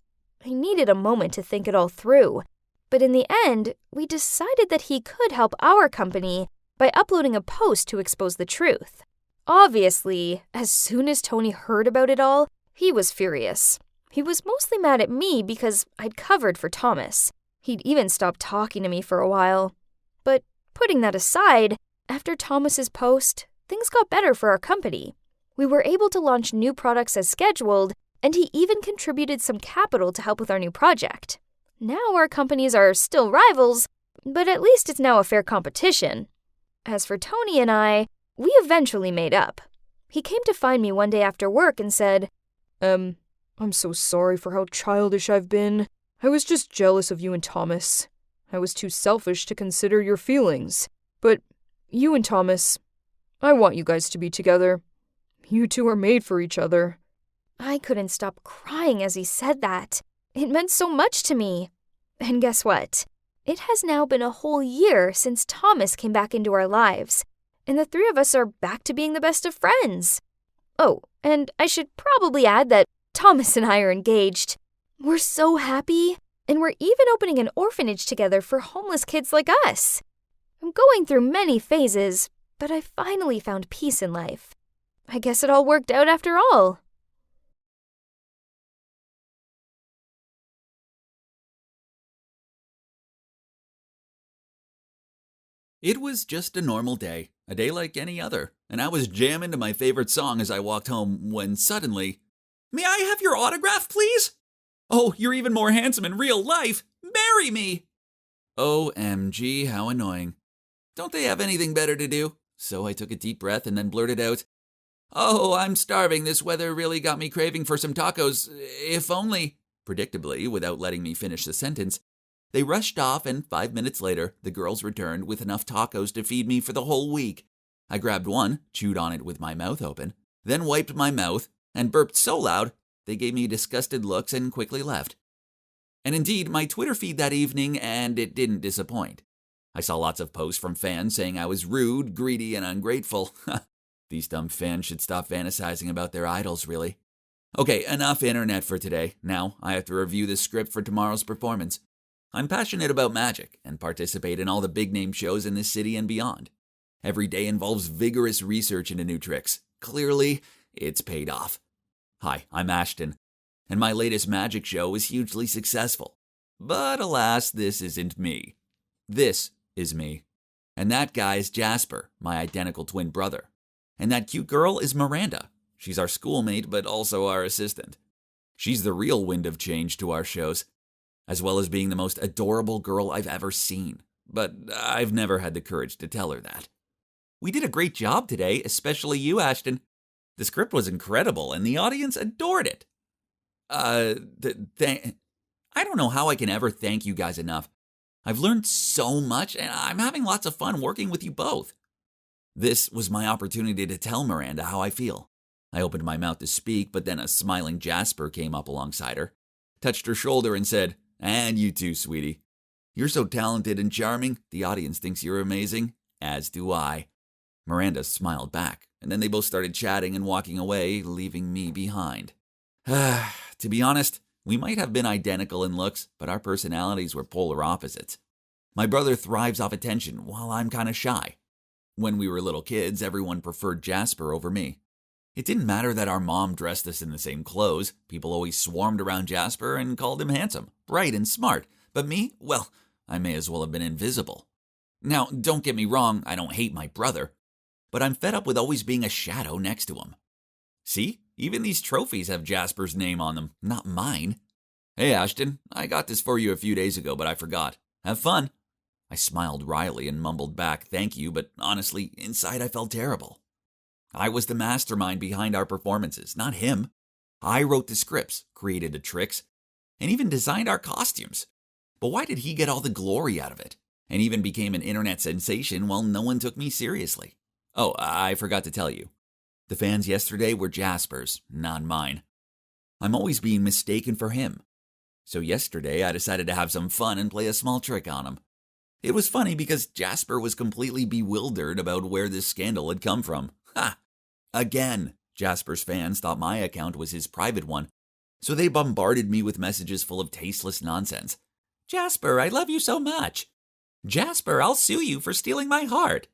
I needed a moment to think it all through, but in the end, we decided that he could help our company by uploading a post to expose the truth. Obviously, as soon as Tony heard about it all, he was furious. He was mostly mad at me because I'd covered for Thomas. He'd even stopped talking to me for a while. But putting that aside, after Thomas's post, things got better for our company. We were able to launch new products as scheduled, and he even contributed some capital to help with our new project. Now our companies are still rivals, but at least it's now a fair competition. As for Tony and I, we eventually made up. He came to find me one day after work and said, I'm so sorry for how childish I've been. I was just jealous of you and Thomas. I was too selfish to consider your feelings. But you and Thomas, I want you guys to be together. You two are made for each other. I couldn't stop crying as he said that. It meant so much to me. And guess what? It has now been a whole year since Thomas came back into our lives, and the three of us are back to being the best of friends. Oh, and I should probably add that Thomas and I are engaged. We're so happy, and we're even opening an orphanage together for homeless kids like us. I'm going through many phases, but I finally found peace in life. I guess it all worked out after all. It was just a normal day, a day like any other, and I was jamming to my favorite song as I walked home when suddenly, "May I have your autograph, please? Oh, you're even more handsome in real life. Marry me!" OMG, how annoying. Don't they have anything better to do? So I took a deep breath and then blurted out, "Oh, I'm starving. This weather really got me craving for some tacos. If only..." Predictably, without letting me finish the sentence, they rushed off, and 5 minutes later, the girls returned with enough tacos to feed me for the whole week. I grabbed one, chewed on it with my mouth open, then wiped my mouth, and burped so loud, they gave me disgusted looks and quickly left. And indeed, my Twitter feed that evening, and it didn't disappoint. I saw lots of posts from fans saying I was rude, greedy, and ungrateful. These dumb fans should stop fantasizing about their idols, really. Okay, enough internet for today. Now, I have to review the script for tomorrow's performance. I'm passionate about magic and participate in all the big-name shows in this city and beyond. Every day involves vigorous research into new tricks. Clearly, it's paid off. Hi, I'm Ashton, and my latest magic show was hugely successful. But alas, this isn't me. This is me. And that guy's Jasper, my identical twin brother. And that cute girl is Miranda. She's our schoolmate, but also our assistant. She's the real wind of change to our shows, as well as being the most adorable girl I've ever seen. But I've never had the courage to tell her that. We did a great job today, especially you, Ashton. The script was incredible, and the audience adored it. I don't know how I can ever thank you guys enough. I've learned so much, and I'm having lots of fun working with you both. This was my opportunity to tell Miranda how I feel. I opened my mouth to speak, but then a smiling Jasper came up alongside her, touched her shoulder, and said, "And you too, sweetie. You're so talented and charming, the audience thinks you're amazing, as do I." Miranda smiled back, and then they both started chatting and walking away, leaving me behind. To be honest, we might have been identical in looks, but our personalities were polar opposites. My brother thrives off attention, while I'm kind of shy. When we were little kids, everyone preferred Jasper over me. It didn't matter that our mom dressed us in the same clothes. People always swarmed around Jasper and called him handsome, bright, and smart. But me? Well, I may as well have been invisible. Now, don't get me wrong, I don't hate my brother, but I'm fed up with always being a shadow next to him. See? Even these trophies have Jasper's name on them, not mine. Hey Ashton, I got this for you a few days ago, but I forgot. Have fun. I smiled wryly and mumbled back thank you, but honestly, inside I felt terrible. I was the mastermind behind our performances, not him. I wrote the scripts, created the tricks, and even designed our costumes. But why did he get all the glory out of it? And even became an internet sensation while no one took me seriously. Oh, I forgot to tell you. The fans yesterday were Jasper's, not mine. I'm always being mistaken for him. So yesterday I decided to have some fun and play a small trick on him. It was funny because Jasper was completely bewildered about where this scandal had come from. Ha! Again, Jasper's fans thought my account was his private one, so they bombarded me with messages full of tasteless nonsense. Jasper, I love you so much. Jasper, I'll sue you for stealing my heart.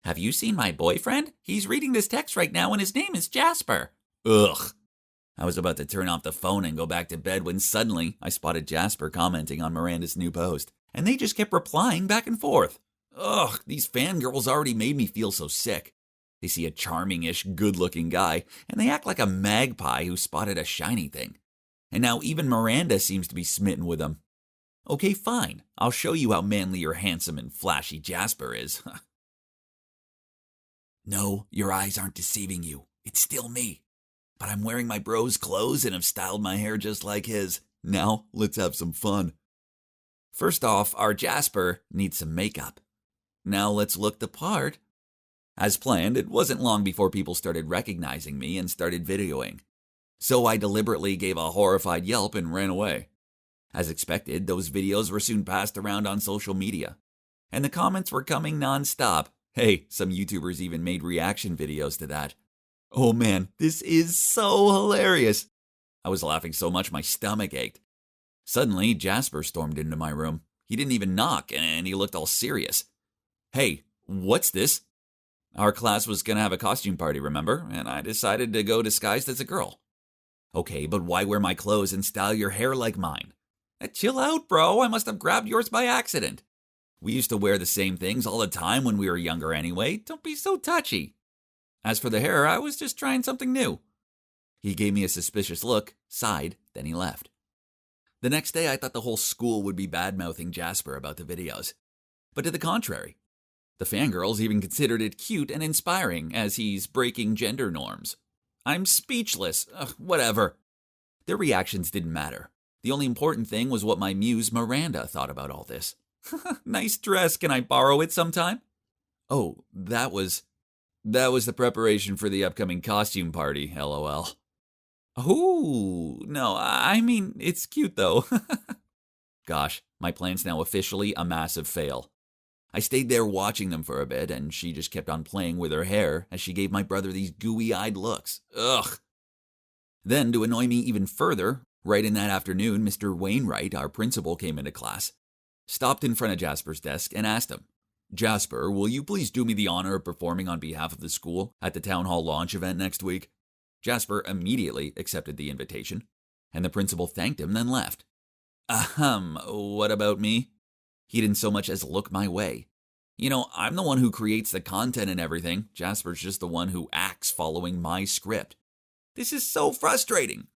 Have you seen my boyfriend? He's reading this text right now and his name is Jasper. Ugh. I was about to turn off the phone and go back to bed when suddenly I spotted Jasper commenting on Miranda's new post, and they just kept replying back and forth. Ugh, these fangirls already made me feel so sick. They see a charming-ish, good-looking guy, and they act like a magpie who spotted a shiny thing. And now even Miranda seems to be smitten with him. Okay, fine. I'll show you how manly or handsome and flashy Jasper is. No, your eyes aren't deceiving you. It's still me. But I'm wearing my bro's clothes and have styled my hair just like his. Now, let's have some fun. First off, our Jasper needs some makeup. Now let's look the part. As planned, it wasn't long before people started recognizing me and started videoing. So I deliberately gave a horrified yelp and ran away. As expected, those videos were soon passed around on social media. And the comments were coming non-stop. Hey, some YouTubers even made reaction videos to that. Oh man, this is so hilarious. I was laughing so much my stomach ached. Suddenly, Jasper stormed into my room. He didn't even knock, and he looked all serious. Hey, what's this? Our class was going to have a costume party, remember? And I decided to go disguised as a girl. Okay, but why wear my clothes and style your hair like mine? Chill out, bro. I must have grabbed yours by accident. We used to wear the same things all the time when we were younger anyway. Don't be so touchy. As for the hair, I was just trying something new. He gave me a suspicious look, sighed, then he left. The next day, I thought the whole school would be bad-mouthing Jasper about the videos. But to the contrary. The fangirls even considered it cute and inspiring as he's breaking gender norms. I'm speechless. Whatever. Their reactions didn't matter. The only important thing was what my muse Miranda thought about all this. Nice dress. Can I borrow it sometime? Oh, that was the preparation for the upcoming costume party, LOL. Ooh, no, I mean, it's cute though. Gosh, my plan's now officially a massive fail. I stayed there watching them for a bit, and she just kept on playing with her hair as she gave my brother these gooey-eyed looks. Ugh. Then, to annoy me even further, right in that afternoon, Mr. Wainwright, our principal, came into class, stopped in front of Jasper's desk, and asked him, Jasper, will you please do me the honor of performing on behalf of the school at the town hall launch event next week? Jasper immediately accepted the invitation, and the principal thanked him, then left. What about me? He didn't so much as look my way. You know, I'm the one who creates the content and everything. Jasper's just the one who acts following my script. This is so frustrating.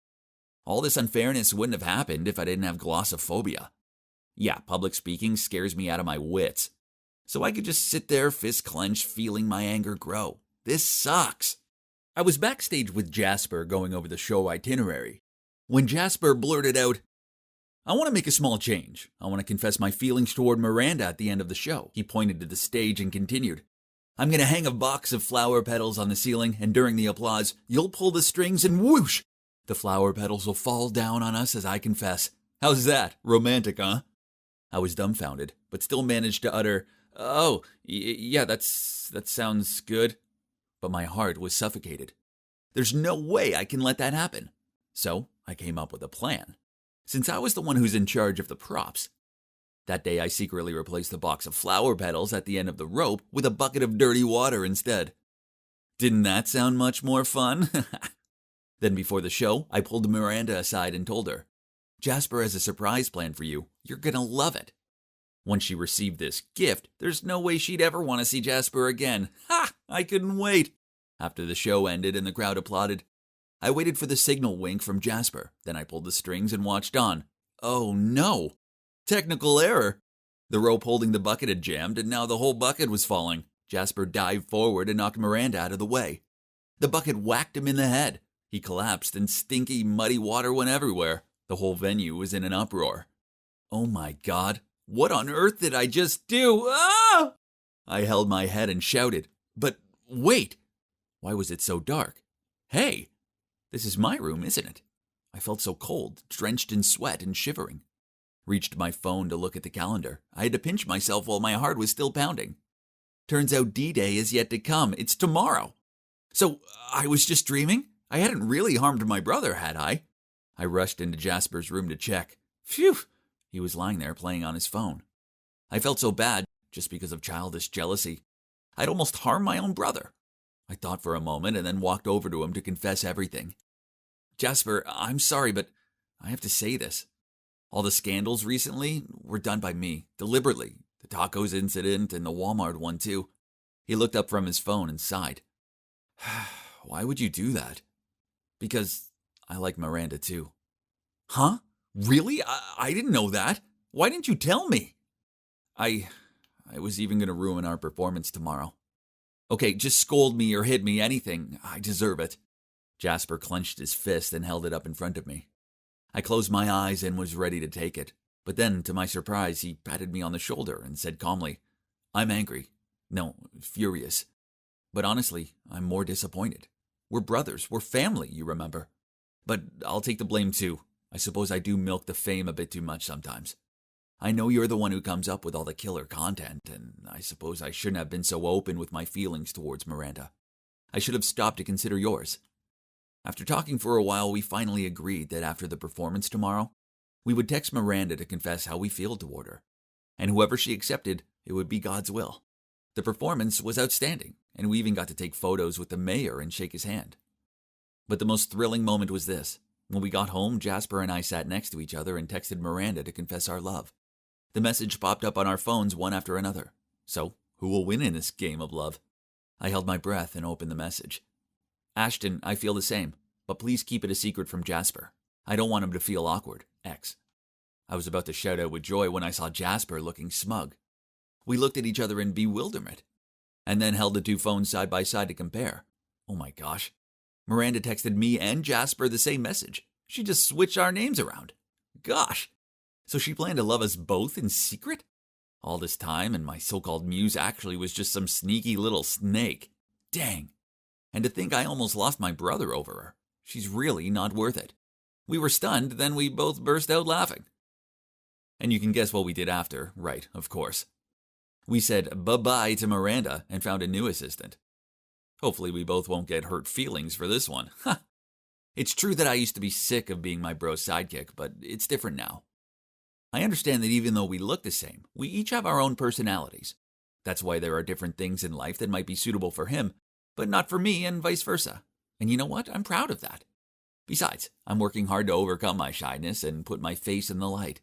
All this unfairness wouldn't have happened if I didn't have glossophobia. Yeah, public speaking scares me out of my wits. So I could just sit there, fist clenched, feeling my anger grow. This sucks. I was backstage with Jasper going over the show itinerary when Jasper blurted out, I want to make a small change. I want to confess my feelings toward Miranda at the end of the show. He pointed to the stage and continued, I'm going to hang a box of flower petals on the ceiling, and during the applause, you'll pull the strings and whoosh! The flower petals will fall down on us as I confess. How's that? Romantic, huh? I was dumbfounded, but still managed to utter, yeah, that sounds good. But my heart was suffocated. There's no way I can let that happen. So I came up with a plan. Since I was the one who's in charge of the props. That day I secretly replaced the box of flower petals at the end of the rope with a bucket of dirty water instead. Didn't that sound much more fun? Then before the show, I pulled Miranda aside and told her, Jasper has a surprise plan for you. You're gonna love it. Once she received this gift, there's no way she'd ever want to see Jasper again. Ha! I couldn't wait. After the show ended and the crowd applauded, I waited for the signal wink from Jasper. Then I pulled the strings and watched on. Oh no! Technical error! The rope holding the bucket had jammed, and now the whole bucket was falling. Jasper dived forward and knocked Miranda out of the way. The bucket whacked him in the head. He collapsed, and stinky, muddy water went everywhere. The whole venue was in an uproar. Oh my God, what on earth did I just do? Ah! I held my head and shouted. But wait, why was it so dark? Hey, this is my room, isn't it? I felt so cold, drenched in sweat and shivering. Reached my phone to look at the calendar. I had to pinch myself while my heart was still pounding. Turns out D-Day is yet to come. It's tomorrow. So I was just dreaming? I hadn't really harmed my brother, had I? I rushed into Jasper's room to check. Phew! He was lying there playing on his phone. I felt so bad just because of childish jealousy. I'd almost harmed my own brother. I thought for a moment and then walked over to him to confess everything. Jasper, I'm sorry, but I have to say this. All the scandals recently were done by me, deliberately. The tacos incident and the Walmart one, too. He looked up from his phone and sighed. Why would you do that? Because I like Miranda, too. Huh? Really? I didn't know that. Why didn't you tell me? I was even going to ruin our performance tomorrow. Okay, just scold me or hit me, anything. I deserve it. Jasper clenched his fist and held it up in front of me. I closed my eyes and was ready to take it. But then, to my surprise, he patted me on the shoulder and said calmly, I'm angry. No, furious. But honestly, I'm more disappointed. We're brothers. We're family, you remember. But I'll take the blame too. I suppose I do milk the fame a bit too much sometimes. I know you're the one who comes up with all the killer content, and I suppose I shouldn't have been so open with my feelings towards Miranda. I should have stopped to consider yours. After talking for a while, we finally agreed that after the performance tomorrow, we would text Miranda to confess how we feel toward her. And whoever she accepted, it would be God's will. The performance was outstanding, and we even got to take photos with the mayor and shake his hand. But the most thrilling moment was this. When we got home, Jasper and I sat next to each other and texted Miranda to confess our love. The message popped up on our phones one after another. So, who will win in this game of love? I held my breath and opened the message. Ashton, I feel the same, but please keep it a secret from Jasper. I don't want him to feel awkward. X. I was about to shout out with joy when I saw Jasper looking smug. We looked at each other in bewilderment, and then held the two phones side by side to compare. Oh my gosh. Miranda texted me and Jasper the same message. She just switched our names around. Gosh. So she planned to love us both in secret? All this time, and my so-called muse actually was just some sneaky little snake. Dang. And to think I almost lost my brother over her. She's really not worth it. We were stunned, then we both burst out laughing. And you can guess what we did after, right, of course. We said bye-bye to Miranda and found a new assistant. Hopefully we both won't get hurt feelings for this one. Ha! It's true that I used to be sick of being my bro's sidekick, but it's different now. I understand that even though we look the same, we each have our own personalities. That's why there are different things in life that might be suitable for him, but not for me and vice versa. And you know what? I'm proud of that. Besides, I'm working hard to overcome my shyness and put my face in the light.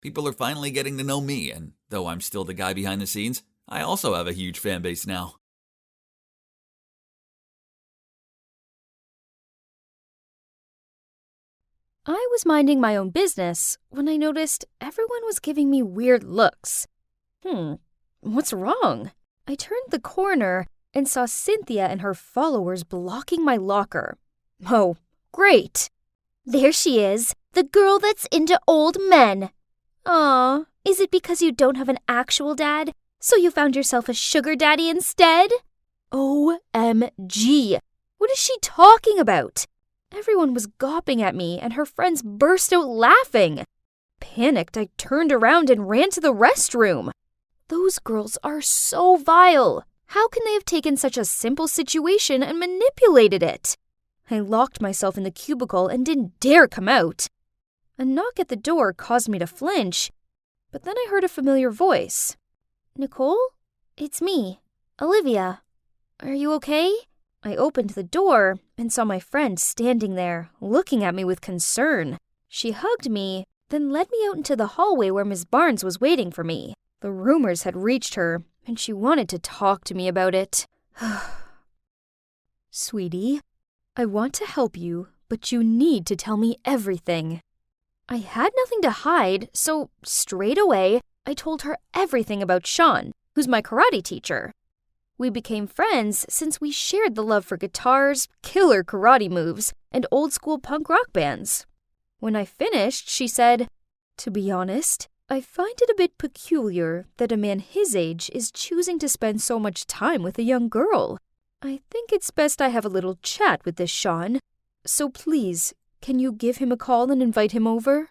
People are finally getting to know me, and though I'm still the guy behind the scenes, I also have a huge fan base now. I was minding my own business when I noticed everyone was giving me weird looks. What's wrong? I turned the corner and saw Cynthia and her followers blocking my locker. Oh, great. There she is, the girl that's into old men. Aw, is it because you don't have an actual dad, so you found yourself a sugar daddy instead? OMG, what is she talking about? Everyone was gawping at me, and her friends burst out laughing. Panicked, I turned around and ran to the restroom. Those girls are so vile. How can they have taken such a simple situation and manipulated it? I locked myself in the cubicle and didn't dare come out. A knock at the door caused me to flinch, but then I heard a familiar voice. Nicole? It's me, Olivia. Are you okay? I opened the door and saw my friend standing there, looking at me with concern. She hugged me, then led me out into the hallway where Miss Barnes was waiting for me. The rumors had reached her, and she wanted to talk to me about it. Sweetie, I want to help you, but you need to tell me everything. I had nothing to hide, so straight away, I told her everything about Sean, who's my karate teacher. We became friends since we shared the love for guitars, killer karate moves, and old-school punk rock bands. When I finished, she said, "To be honest, I find it a bit peculiar that a man his age is choosing to spend so much time with a young girl. I think it's best I have a little chat with this Sean. So please, can you give him a call and invite him over?"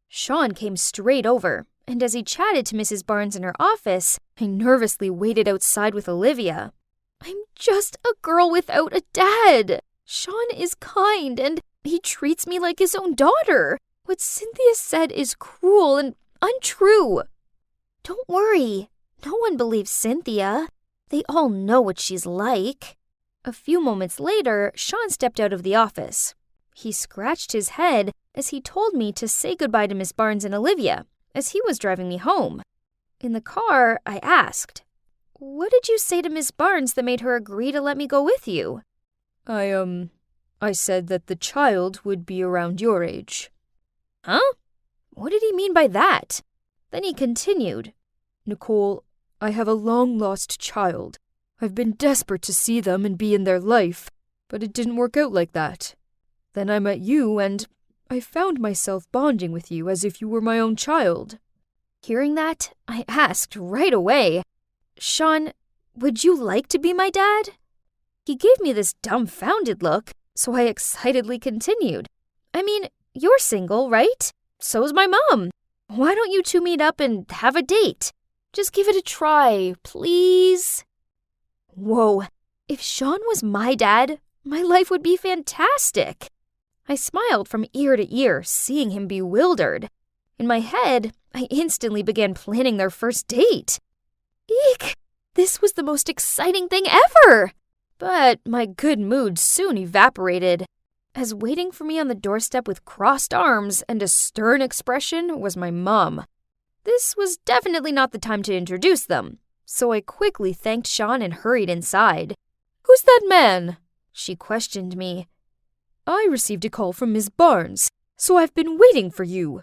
Sean came straight over, and as he chatted to Mrs. Barnes in her office, I nervously waited outside with Olivia. I'm just a girl without a dad. Sean is kind, and he treats me like his own daughter. What Cynthia said is cruel and untrue. Don't worry, no one believes Cynthia. They all know what she's like. A few moments later, Sean stepped out of the office. He scratched his head as he told me to say goodbye to Miss Barnes and Olivia, as he was driving me home. In the car, I asked, "What did you say to Miss Barnes that made her agree to let me go with you?" I said that the child would be around your age. Huh? What did he mean by that? Then he continued, "Nicole, I have a long-lost child. I've been desperate to see them and be in their life, but it didn't work out like that. Then I met you, and I found myself bonding with you as if you were my own child." Hearing that, I asked right away, "Sean, would you like to be my dad?" He gave me this dumbfounded look, so I excitedly continued, "I mean, you're single, right? So's my mom. Why don't you two meet up and have a date? Just give it a try, please." Whoa, if Sean was my dad, my life would be fantastic. I smiled from ear to ear, seeing him bewildered. In my head, I instantly began planning their first date. Eek! This was the most exciting thing ever! But my good mood soon evaporated, as waiting for me on the doorstep with crossed arms and a stern expression was my mom. This was definitely not the time to introduce them, so I quickly thanked Sean and hurried inside. "Who's that man?" she questioned me. "I received a call from Miss Barnes, so I've been waiting for you.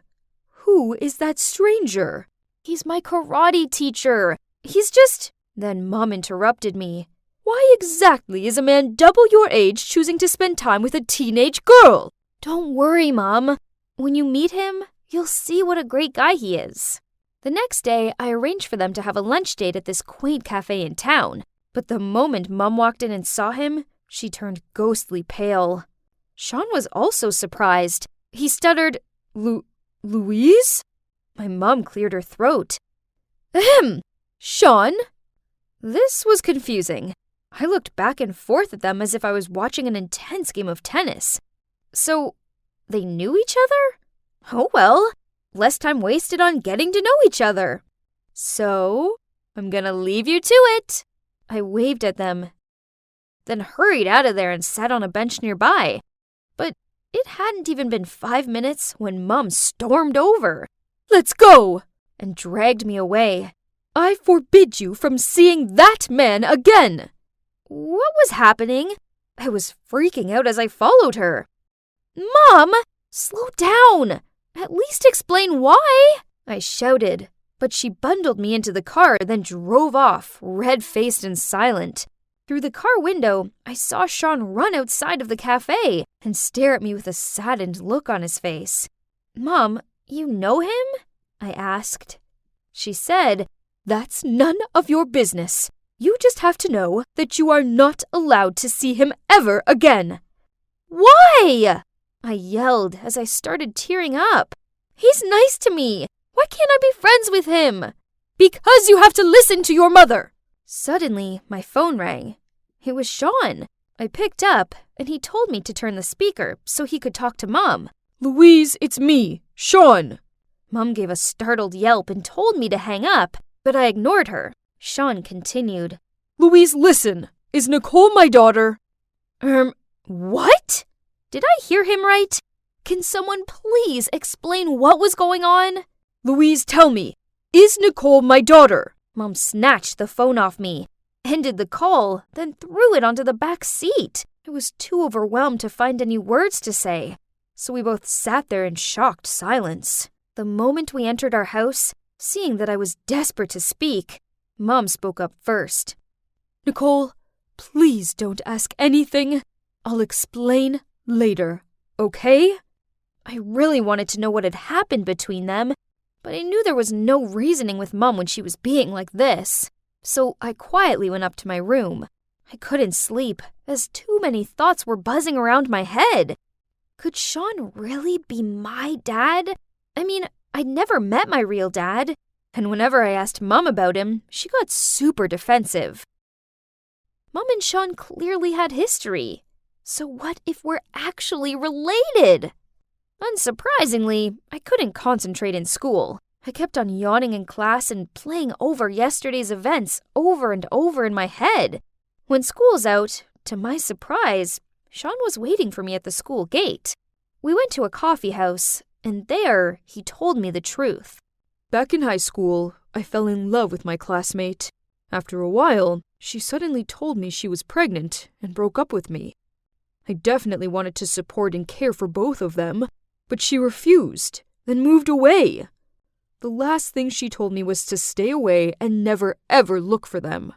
Who is that stranger?" "He's my karate teacher. He's just—" Then Mom interrupted me. "Why exactly is a man double your age choosing to spend time with a teenage girl?" "Don't worry, Mom. When you meet him, you'll see what a great guy he is." The next day, I arranged for them to have a lunch date at this quaint cafe in town. But the moment Mom walked in and saw him, she turned ghostly pale. Sean was also surprised. He stuttered, Louise? My mom cleared her throat. Ahem! Sean? This was confusing. I looked back and forth at them as if I was watching an intense game of tennis. So, they knew each other? Oh well, less time wasted on getting to know each other. So, I'm gonna leave you to it. I waved at them, then hurried out of there and sat on a bench nearby. But it hadn't even been 5 minutes when Mom stormed over. "Let's go!" and dragged me away. "I forbid you from seeing that man again!" What was happening? I was freaking out as I followed her. "Mom, slow down! At least explain why!" I shouted, but she bundled me into the car, then drove off, red-faced and silent. Through the car window, I saw Sean run outside of the cafe and stare at me with a saddened look on his face. "Mom, you know him?" I asked. She said, "That's none of your business. You just have to know that you are not allowed to see him ever again." "Why?" I yelled as I started tearing up. "He's nice to me. Why can't I be friends with him?" "Because you have to listen to your mother." Suddenly, my phone rang. It was Sean. I picked up, and he told me to turn the speaker so he could talk to Mom. "Louise, it's me, Sean." Mom gave a startled yelp and told me to hang up, but I ignored her. Sean continued. "Louise, listen. Is Nicole my daughter?" What? Did I hear him right? Can someone please explain what was going on? "Louise, tell me. Is Nicole my daughter?" Mom snatched the phone off me, ended the call, then threw it onto the back seat. I was too overwhelmed to find any words to say. so we both sat there in shocked silence. The moment we entered our house, seeing that I was desperate to speak, Mom spoke up first. Nicole, please don't ask anything. I'll explain later, okay? I really wanted to know what had happened between them, but I knew there was no reasoning with Mom when she was being like this. So I quietly went up to my room. I couldn't sleep, as too many thoughts were buzzing around my head. Could Sean really be my dad? I mean, I'd never met my real dad, and whenever I asked Mom about him, she got super defensive. Mom and Sean clearly had history. So what if we're actually related? Unsurprisingly, I couldn't concentrate in school. I kept on yawning in class and playing over yesterday's events over and over in my head. When school's out, to my surprise, Sean was waiting for me at the school gate. We went to a coffee house, and there he told me the truth. Back in high school, I fell in love with my classmate. After a while, she suddenly told me she was pregnant and broke up with me. I definitely wanted to support and care for both of them, but she refused, then moved away. The last thing she told me was to stay away and never ever look for them.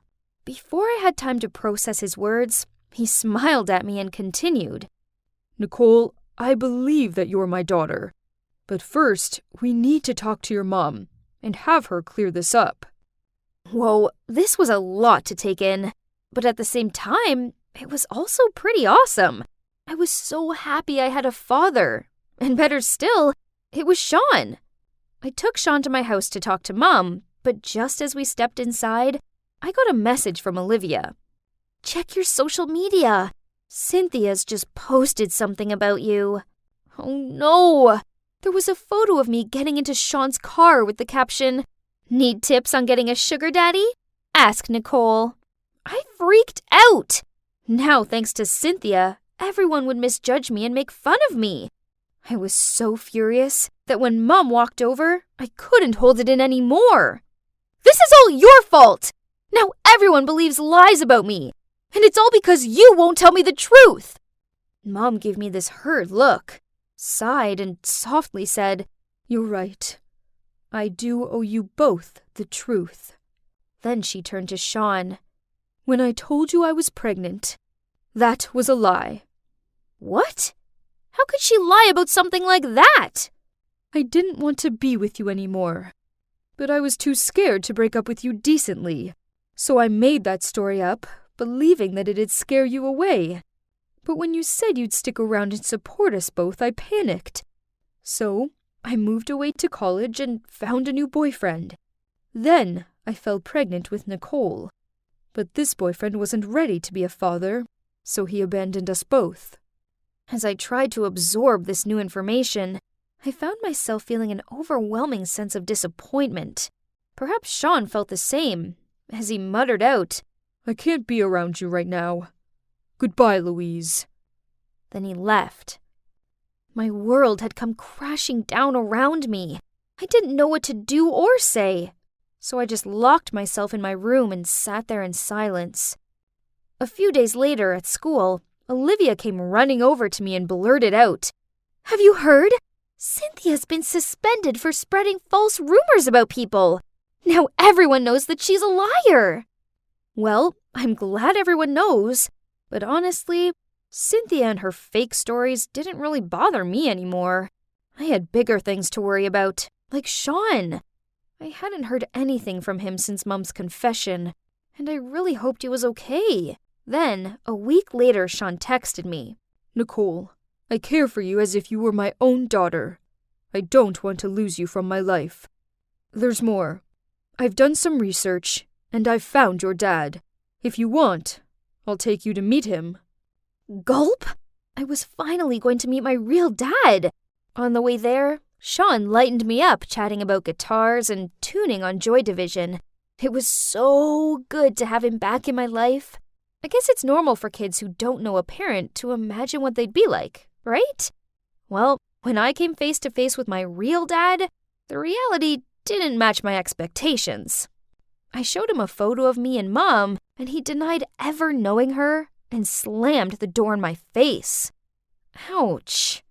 Before I had time to process his words, he smiled at me and continued. Nicole, I believe that you're my daughter. But first, we need to talk to your mom and have her clear this up. Whoa, this was a lot to take in. But at the same time, it was also pretty awesome. I was so happy I had a father. And better still, it was Sean. I took Sean to my house to talk to Mom, but just as we stepped inside, I got a message from Olivia. Check your social media. Cynthia's just posted something about you. Oh no! There was a photo of me getting into Sean's car with the caption, "Need tips on getting a sugar daddy? Ask Nicole." I freaked out. Now, thanks to Cynthia, everyone would misjudge me and make fun of me. I was so furious that when Mom walked over, I couldn't hold it in anymore. This is all your fault! Now everyone believes lies about me, and it's all because you won't tell me the truth. Mom gave me this hurt look, sighed, and softly said, You're right. I do owe you both the truth. Then she turned to Sean. When I told you I was pregnant, that was a lie. What? How could she lie about something like that? I didn't want to be with you anymore, but I was too scared to break up with you decently. So I made that story up, believing that it'd scare you away. But when you said you'd stick around and support us both, I panicked. So I moved away to college and found a new boyfriend. Then I fell pregnant with Nicole. But this boyfriend wasn't ready to be a father, so he abandoned us both. As I tried to absorb this new information, I found myself feeling an overwhelming sense of disappointment. Perhaps Sean felt the same, as he muttered out, I can't be around you right now. Goodbye, Louise. Then he left. My world had come crashing down around me. I didn't know what to do or say, so I just locked myself in my room and sat there in silence. A few days later at school, Olivia came running over to me and blurted out, Have you heard? Cynthia's been suspended for spreading false rumors about people. Now everyone knows that she's a liar. Well, I'm glad everyone knows, but honestly, Cynthia and her fake stories didn't really bother me anymore. I had bigger things to worry about, like Sean. I hadn't heard anything from him since Mom's confession, and I really hoped he was okay. Then, a week later, Sean texted me. Nicole, I care for you as if you were my own daughter. I don't want to lose you from my life. There's more. I've done some research, and I've found your dad. If you want, I'll take you to meet him. Gulp! I was finally going to meet my real dad. On the way there, Sean lightened me up chatting about guitars and tuning on Joy Division. It was so good to have him back in my life. I guess it's normal for kids who don't know a parent to imagine what they'd be like, right? Well, when I came face to face with my real dad, the reality didn't match my expectations. I showed him a photo of me and Mom, and he denied ever knowing her and slammed the door in my face. Ouch.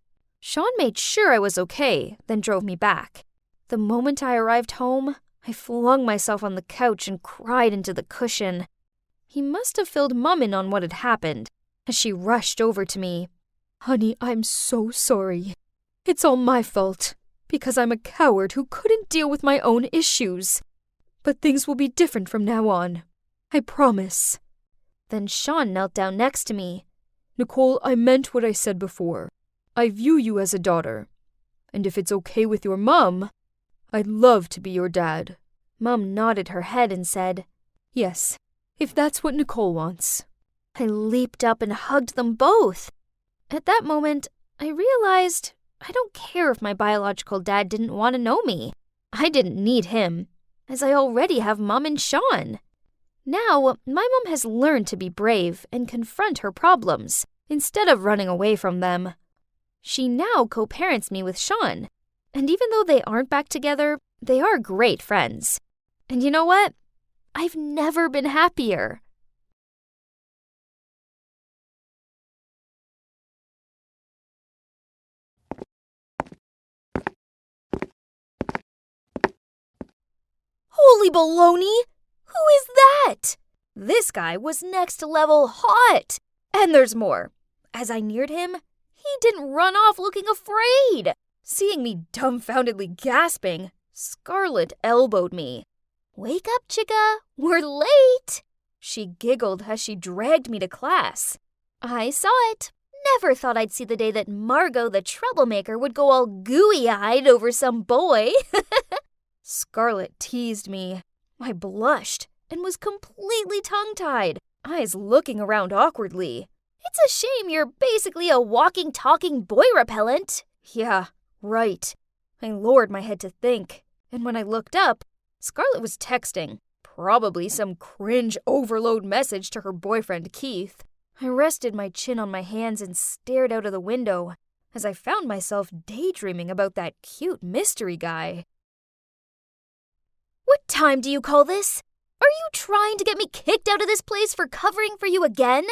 Sean made sure I was okay, then drove me back. The moment I arrived home, I flung myself on the couch and cried into the cushion. He must have filled Mum in on what had happened, as she rushed over to me. Honey, I'm so sorry. It's all my fault, because I'm a coward who couldn't deal with my own issues. But things will be different from now on. I promise. Then Sean knelt down next to me. Nicole, I meant what I said before. I view you as a daughter. And if it's okay with your mum, I'd love to be your dad. Mum nodded her head and said, Yes, if that's what Nicole wants. I leaped up and hugged them both. At that moment, I realized I don't care if my biological dad didn't want to know me. I didn't need him, as I already have Mum and Sean. Now, my mum has learned to be brave and confront her problems, instead of running away from them. She now co-parents me with Sean, and even though they aren't back together, they are great friends. And you know what? I've never been happier. Holy baloney! Who is that? This guy was next level hot. And there's more. As I neared him, he didn't run off looking afraid. Seeing me dumbfoundedly gasping, Scarlett elbowed me. Wake up, chicka. We're late. She giggled as she dragged me to class. I saw it. Never thought I'd see the day that Margot the troublemaker would go all gooey-eyed over some boy. Scarlett teased me. I blushed and was completely tongue-tied, eyes looking around awkwardly. It's a shame you're basically a walking, talking boy repellent. Yeah, right. I lowered my head to think, and when I looked up, Scarlett was texting, probably some cringe overload message to her boyfriend Keith. I rested my chin on my hands and stared out of the window as I found myself daydreaming about that cute mystery guy. What time do you call this? Are you trying to get me kicked out of this place for covering for you again?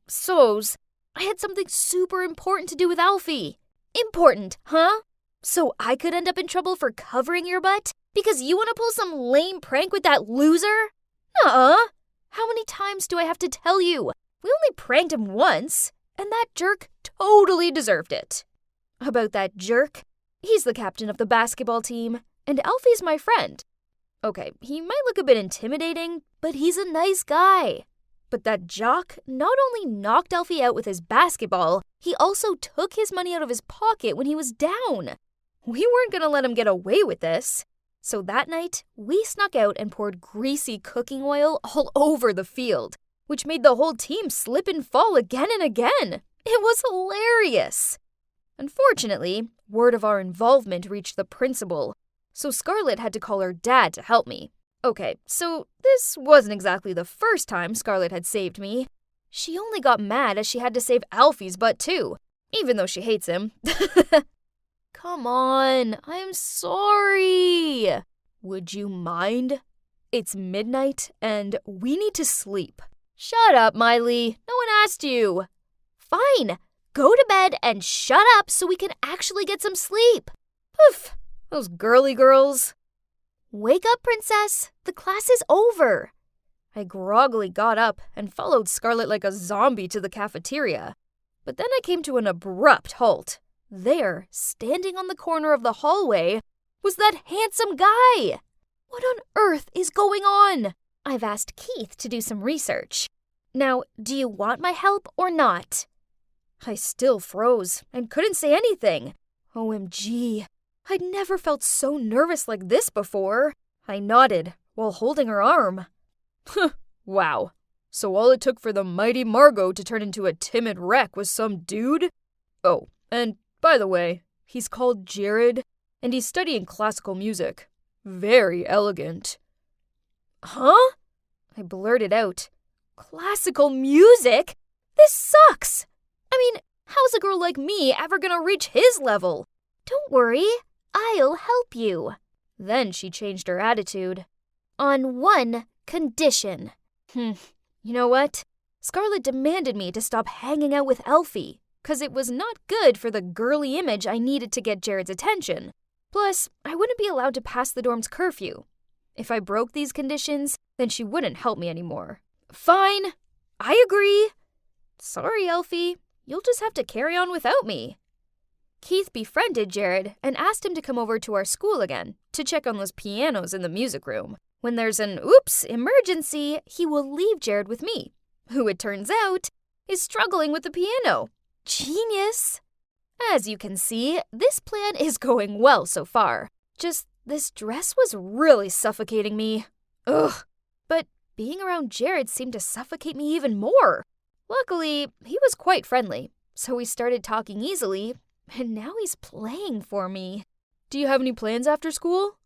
So's. I had something super important to do with Alfie. Important, huh? So I could end up in trouble for covering your butt? Because you want to pull some lame prank with that loser? Nuh-uh. How many times do I have to tell you? We only pranked him once, and that jerk totally deserved it. About that jerk, he's the captain of the basketball team, and Alfie's my friend. Okay, he might look a bit intimidating, but he's a nice guy. But that jock not only knocked Alfie out with his basketball, he also took his money out of his pocket when he was down. We weren't going to let him get away with this. So that night, we snuck out and poured greasy cooking oil all over the field, which made the whole team slip and fall again and again. It was hilarious. Unfortunately, word of our involvement reached the principal, so Scarlett had to call her dad to help me. Okay, so this wasn't exactly the first time Scarlett had saved me. She only got mad as she had to save Alfie's butt too, even though she hates him. Come on, I'm sorry. Would you mind? It's midnight and we need to sleep. Shut up, Miley. No one asked you. Fine. Go to bed and shut up so we can actually get some sleep. Poof. Those girly girls. Wake up, princess. The class is over. I groggily got up and followed Scarlett like a zombie to the cafeteria. But then I came to an abrupt halt. There, standing on the corner of the hallway, was that handsome guy. What on earth is going on? I've asked Keith to do some research. Now, do you want my help or not? I still froze and couldn't say anything. OMG. I'd never felt so nervous like this before. I nodded while holding her arm. Wow. So all it took for the mighty Margot to turn into a timid wreck was some dude? Oh, and by the way, he's called Jared, and he's studying classical music. Very elegant. Huh? I blurted out. Classical music? This sucks! I mean, how's a girl like me ever gonna reach his level? Don't worry, I'll help you. Then she changed her attitude. On one condition. You know what? Scarlett demanded me to stop hanging out with Alfie. 'cause it was not good for the girly image I needed to get Jared's attention. Plus, I wouldn't be allowed to pass the dorm's curfew. If I broke these conditions, then she wouldn't help me anymore. Fine, I agree. Sorry, Elfie, you'll just have to carry on without me. Keith befriended Jared and asked him to come over to our school again to check on those pianos in the music room. When there's an oops emergency, he will leave Jared with me, who it turns out is struggling with the piano. Genius! As you can see, this plan is going well so far. Just this dress was really suffocating me. Ugh. But being around Jared seemed to suffocate me even more. Luckily, he was quite friendly, so we started talking easily, and now he's playing for me. Do you have any plans after school?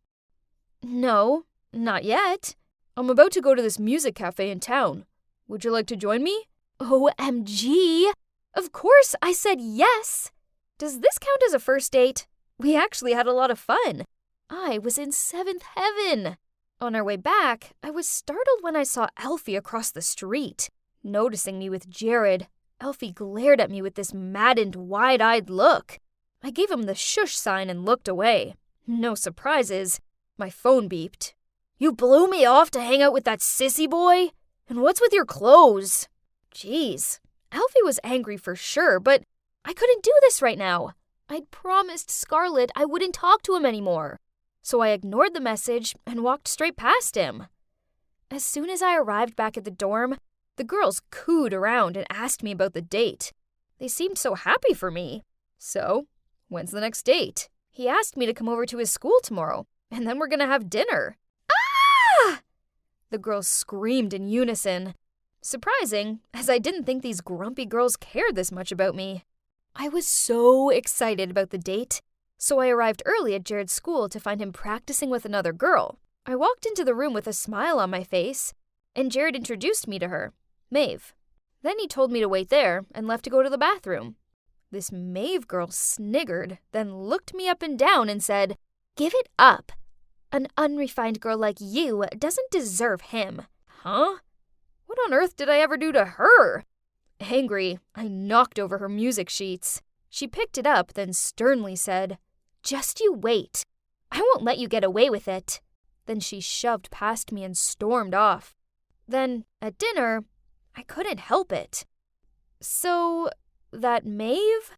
No, not yet. I'm about to go to this music cafe in town. Would you like to join me? OMG! Of course I said yes! Does this count as a first date? We actually had a lot of fun. I was in seventh heaven. On our way back, I was startled when I saw Alfie across the street. Noticing me with Jared, Alfie glared at me with this maddened, wide-eyed look. I gave him the shush sign and looked away. No surprises. My phone beeped. You blew me off to hang out with that sissy boy? And what's with your clothes? Jeez, Alfie was angry for sure, but I couldn't do this right now. I'd promised Scarlett I wouldn't talk to him anymore. So I ignored the message and walked straight past him. As soon as I arrived back at the dorm, the girls cooed around and asked me about the date. They seemed so happy for me. So, when's the next date? He asked me to come over to his school tomorrow, and then we're gonna have dinner. Ah! The girls screamed in unison. Surprising, as I didn't think these grumpy girls cared this much about me. I was so excited about the date, so I arrived early at Jared's school to find him practicing with another girl. I walked into the room with a smile on my face, and Jared introduced me to her, Maeve. Then he told me to wait there and left to go to the bathroom. This Maeve girl sniggered, then looked me up and down and said, "Give it up. An unrefined girl like you doesn't deserve him." Huh? What on earth did I ever do to her? Angry, I knocked over her music sheets. She picked it up, then sternly said, "Just you wait. I won't let you get away with it." Then she shoved past me and stormed off. Then, at dinner, I couldn't help it. So, that Maeve?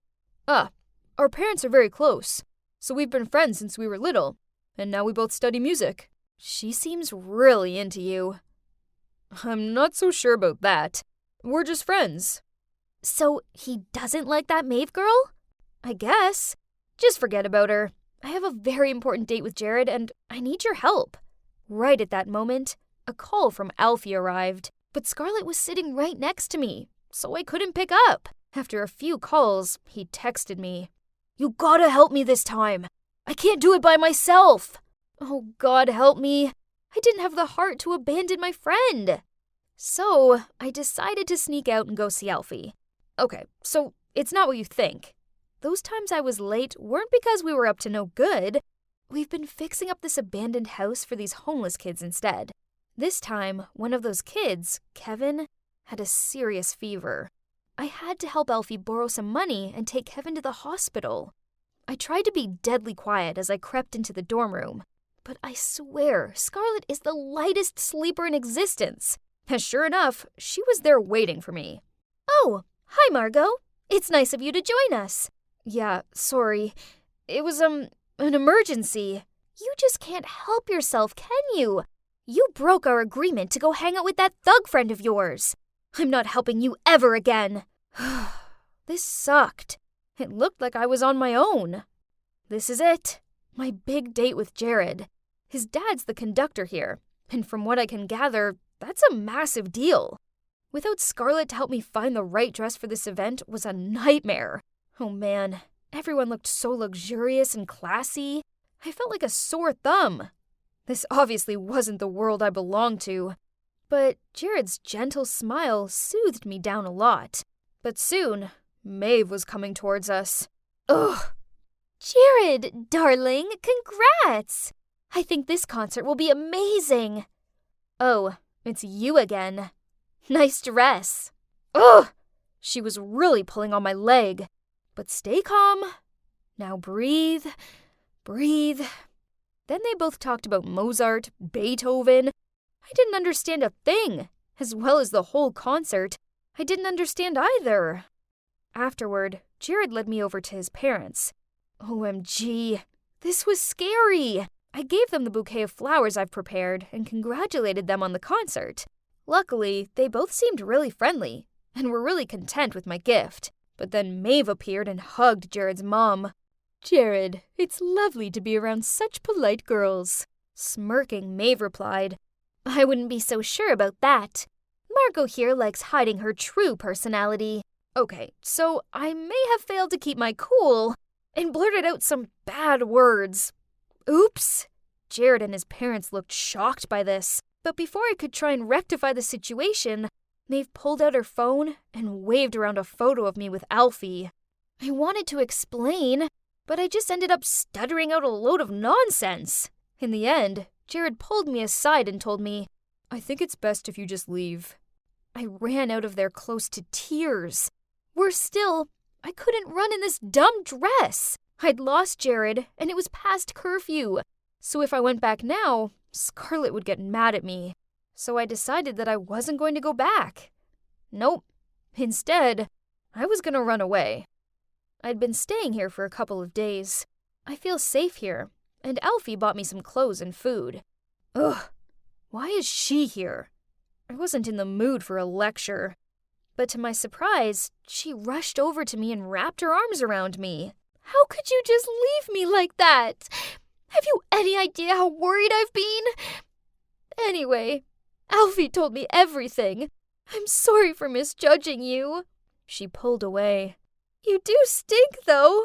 Our parents are very close, so we've been friends since we were little, and now we both study music. She seems really into you. I'm not so sure about that. We're just friends. So he doesn't like that Maeve girl? I guess. Just forget about her. I have a very important date with Jared, and I need your help. Right at that moment, a call from Alfie arrived, but Scarlett was sitting right next to me, so I couldn't pick up. After a few calls, he texted me. "You gotta help me this time. I can't do it by myself." Oh, God help me. I didn't have the heart to abandon my friend. So, I decided to sneak out and go see Alfie. Okay, so it's not what you think. Those times I was late weren't because we were up to no good. We've been fixing up this abandoned house for these homeless kids instead. This time, one of those kids, Kevin, had a serious fever. I had to help Alfie borrow some money and take Kevin to the hospital. I tried to be deadly quiet as I crept into the dorm room, but I swear Scarlett is the lightest sleeper in existence. And sure enough, she was there waiting for me. "Oh, hi Margot. It's nice of you to join us." "Yeah, sorry. It was, an emergency." "You just can't help yourself, can you? You broke our agreement to go hang out with that thug friend of yours. I'm not helping you ever again." This sucked. It looked like I was on my own. This is it. My big date with Jared. His dad's the conductor here, and from what I can gather, that's a massive deal. Without Scarlett to help me find the right dress for this event was a nightmare. Oh man, everyone looked so luxurious and classy. I felt like a sore thumb. This obviously wasn't the world I belonged to. But Jared's gentle smile soothed me down a lot. But soon, Maeve was coming towards us. Ugh. "Jared, darling, congrats! I think this concert will be amazing." "Oh, it's you again. Nice dress." Ugh! She was really pulling on my leg. But stay calm. Now breathe. Breathe. Then they both talked about Mozart, Beethoven. I didn't understand a thing, as well as the whole concert. I didn't understand either. Afterward, Jared led me over to his parents. OMG, this was scary. I gave them the bouquet of flowers I've prepared and congratulated them on the concert. Luckily, they both seemed really friendly and were really content with my gift. But then Maeve appeared and hugged Jared's mom. Jared, it's lovely to be around such polite girls. Smirking, Maeve replied, I wouldn't be so sure about that. Margot here likes hiding her true personality. Okay, so I may have failed to keep my cool and blurted out some bad words. Oops. Jared and his parents looked shocked by this, but before I could try and rectify the situation, Maeve pulled out her phone and waved around a photo of me with Alfie. I wanted to explain, but I just ended up stuttering out a load of nonsense. In the end, Jared pulled me aside and told me, I think it's best if you just leave. I ran out of there close to tears. Worse still, I couldn't run in this dumb dress. I'd lost Jared, and it was past curfew. So if I went back now, Scarlett would get mad at me. So I decided that I wasn't going to go back. Nope. Instead, I was going to run away. I'd been staying here for a couple of days. I feel safe here, and Alfie bought me some clothes and food. Ugh, why is she here? I wasn't in the mood for a lecture. But to my surprise, she rushed over to me and wrapped her arms around me. How could you just leave me like that? Have you any idea how worried I've been? Anyway, Alfie told me everything. I'm sorry for misjudging you. She pulled away. You do stink, though.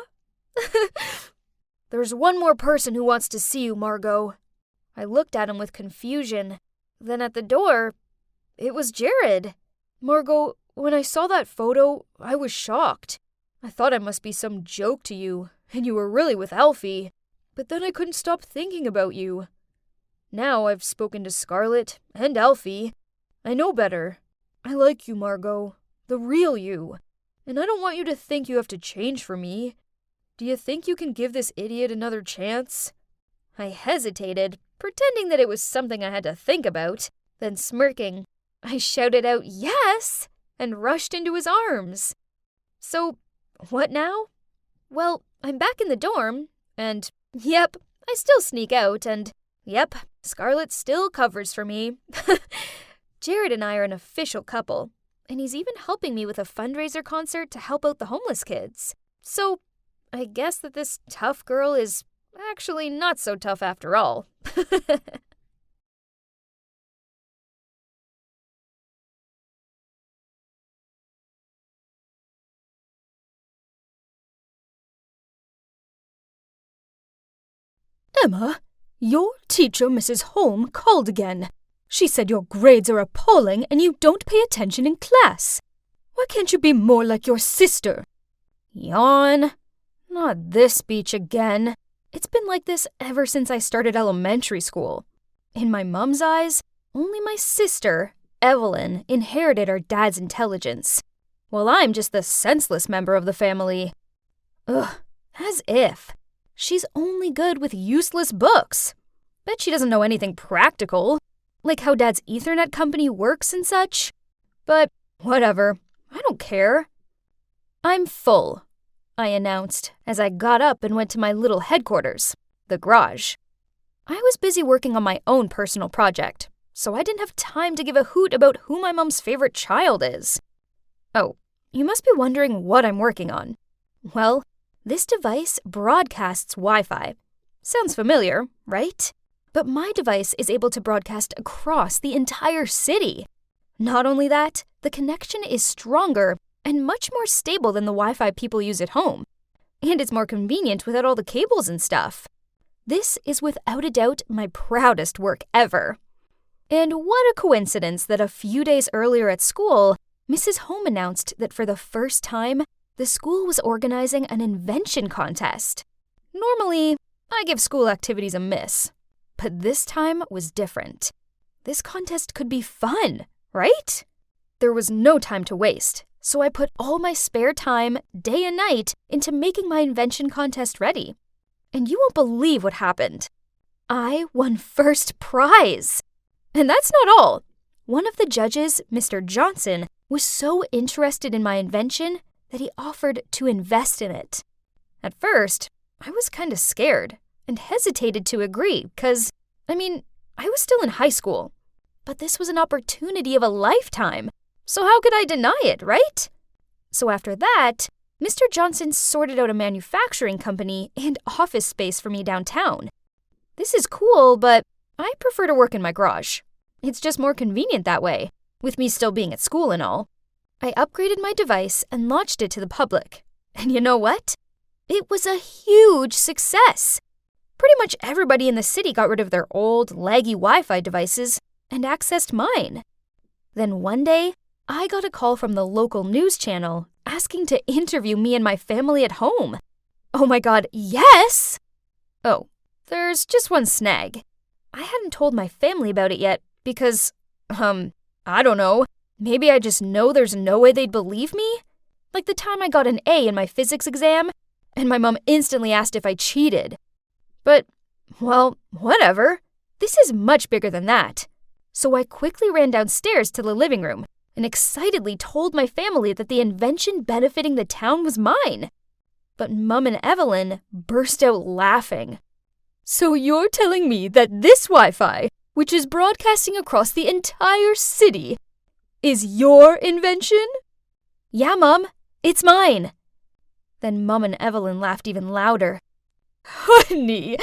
There's one more person who wants to see you, Margot. I looked at him with confusion. Then at the door, it was Jared. Margot, when I saw that photo, I was shocked. I thought I must be some joke to you, and you were really with Alfie. But then I couldn't stop thinking about you. Now I've spoken to Scarlett and Alfie. I know better. I like you, Margot. The real you. And I don't want you to think you have to change for me. Do you think you can give this idiot another chance? I hesitated, pretending that it was something I had to think about. Then smirking, I shouted out yes and rushed into his arms. So, what now? Well, I'm back in the dorm, and yep, I still sneak out, and yep, Scarlett still covers for me. Jared and I are an official couple, and he's even helping me with a fundraiser concert to help out the homeless kids. So, I guess that this tough girl is actually not so tough after all. Emma, your teacher, Mrs. Holm, called again. She said your grades are appalling and you don't pay attention in class. Why can't you be more like your sister? Yawn. Not this speech again. It's been like this ever since I started elementary school. In my mom's eyes, only my sister, Evelyn, inherited our dad's intelligence, while I'm just the senseless member of the family. Ugh, as if. She's only good with useless books. Bet she doesn't know anything practical, like how Dad's Ethernet company works and such. But whatever, I don't care. I'm full, I announced as I got up and went to my little headquarters, the garage. I was busy working on my own personal project, so I didn't have time to give a hoot about who my mom's favorite child is. Oh, you must be wondering what I'm working on. Well, this device broadcasts Wi-Fi. Sounds familiar, right? But my device is able to broadcast across the entire city. Not only that, the connection is stronger and much more stable than the Wi-Fi people use at home. And it's more convenient without all the cables and stuff. This is without a doubt my proudest work ever. And what a coincidence that a few days earlier at school, Mrs. Holm announced that for the first time, the school was organizing an invention contest. Normally, I give school activities a miss, but this time was different. This contest could be fun, right? There was no time to waste, So I put all my spare time, day and night, into making my invention contest ready. And you won't believe what happened. I won first prize. And that's not all. One of the judges, Mr. Johnson, was so interested in my invention that he offered to invest in it. At first, I was kind of scared and hesitated to agree because, I was still in high school. But this was an opportunity of a lifetime, so how could I deny it, right? So after that, Mr. Johnson sorted out a manufacturing company and office space for me downtown. This is cool, but I prefer to work in my garage. It's just more convenient that way, with me still being at school and all. I upgraded my device and launched it to the public. And you know what? It was a huge success. Pretty much everybody in the city got rid of their old, laggy Wi-Fi devices and accessed mine. Then one day, I got a call from the local news channel asking to interview me and my family at home. Oh my god, yes! Oh, there's just one snag. I hadn't told my family about it yet because, I don't know. Maybe I just know there's no way they'd believe me? Like the time I got an A in my physics exam, and my mom instantly asked if I cheated. But, well, whatever. This is much bigger than that. So I quickly ran downstairs to the living room and excitedly told my family that the invention benefiting the town was mine. But Mum and Evelyn burst out laughing. So you're telling me that this Wi-Fi, which is broadcasting across the entire city, is your invention? Yeah, Mum, it's mine. Then Mum and Evelyn laughed even louder. Honey,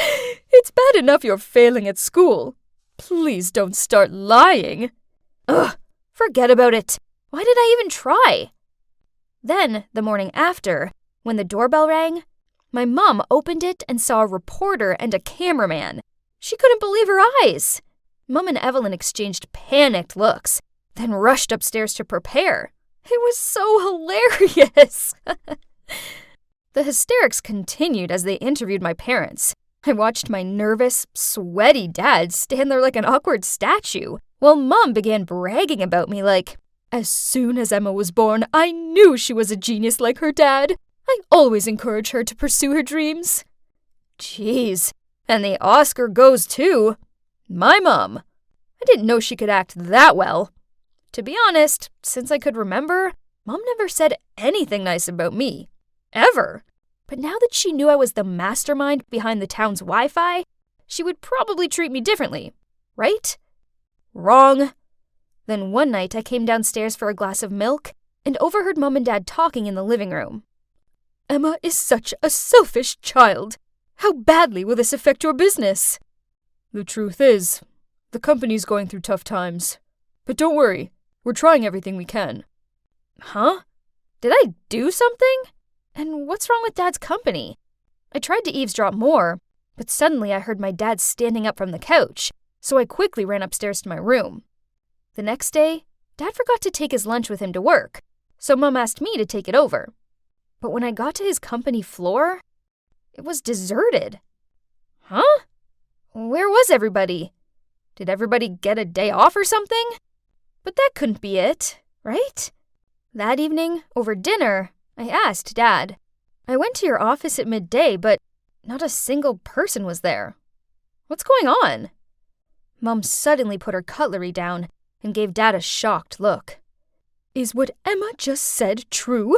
it's bad enough you're failing at school. Please don't start lying. Ugh, forget about it. Why did I even try? Then, the morning after, when the doorbell rang, my mom opened it and saw a reporter and a cameraman. She couldn't believe her eyes. Mum and Evelyn exchanged panicked looks, then rushed upstairs to prepare. It was so hilarious. The hysterics continued as they interviewed my parents. I watched my nervous, sweaty dad stand there like an awkward statue, while Mum began bragging about me like, as soon as Emma was born, I knew she was a genius like her dad. I always encourage her to pursue her dreams. Jeez, and the Oscar goes to my mum. I didn't know she could act that well. To be honest, since I could remember, Mum never said anything nice about me. Ever. But now that she knew I was the mastermind behind the town's Wi-Fi, she would probably treat me differently, right? Wrong. Then one night I came downstairs for a glass of milk and overheard Mum and Dad talking in the living room. Emma is such a selfish child. How badly will this affect your business? The truth is, the company's going through tough times. But don't worry, we're trying everything we can. Huh? Did I do something? And what's wrong with Dad's company? I tried to eavesdrop more, but suddenly I heard my dad standing up from the couch, so I quickly ran upstairs to my room. The next day, Dad forgot to take his lunch with him to work, so Mum asked me to take it over. But when I got to his company floor, it was deserted. Huh? Where was everybody? Did everybody get a day off or something? But that couldn't be it, right? That evening, over dinner, I asked Dad. I went to your office at midday, but not a single person was there. What's going on? Mum suddenly put her cutlery down and gave Dad a shocked look. Is what Emma just said true?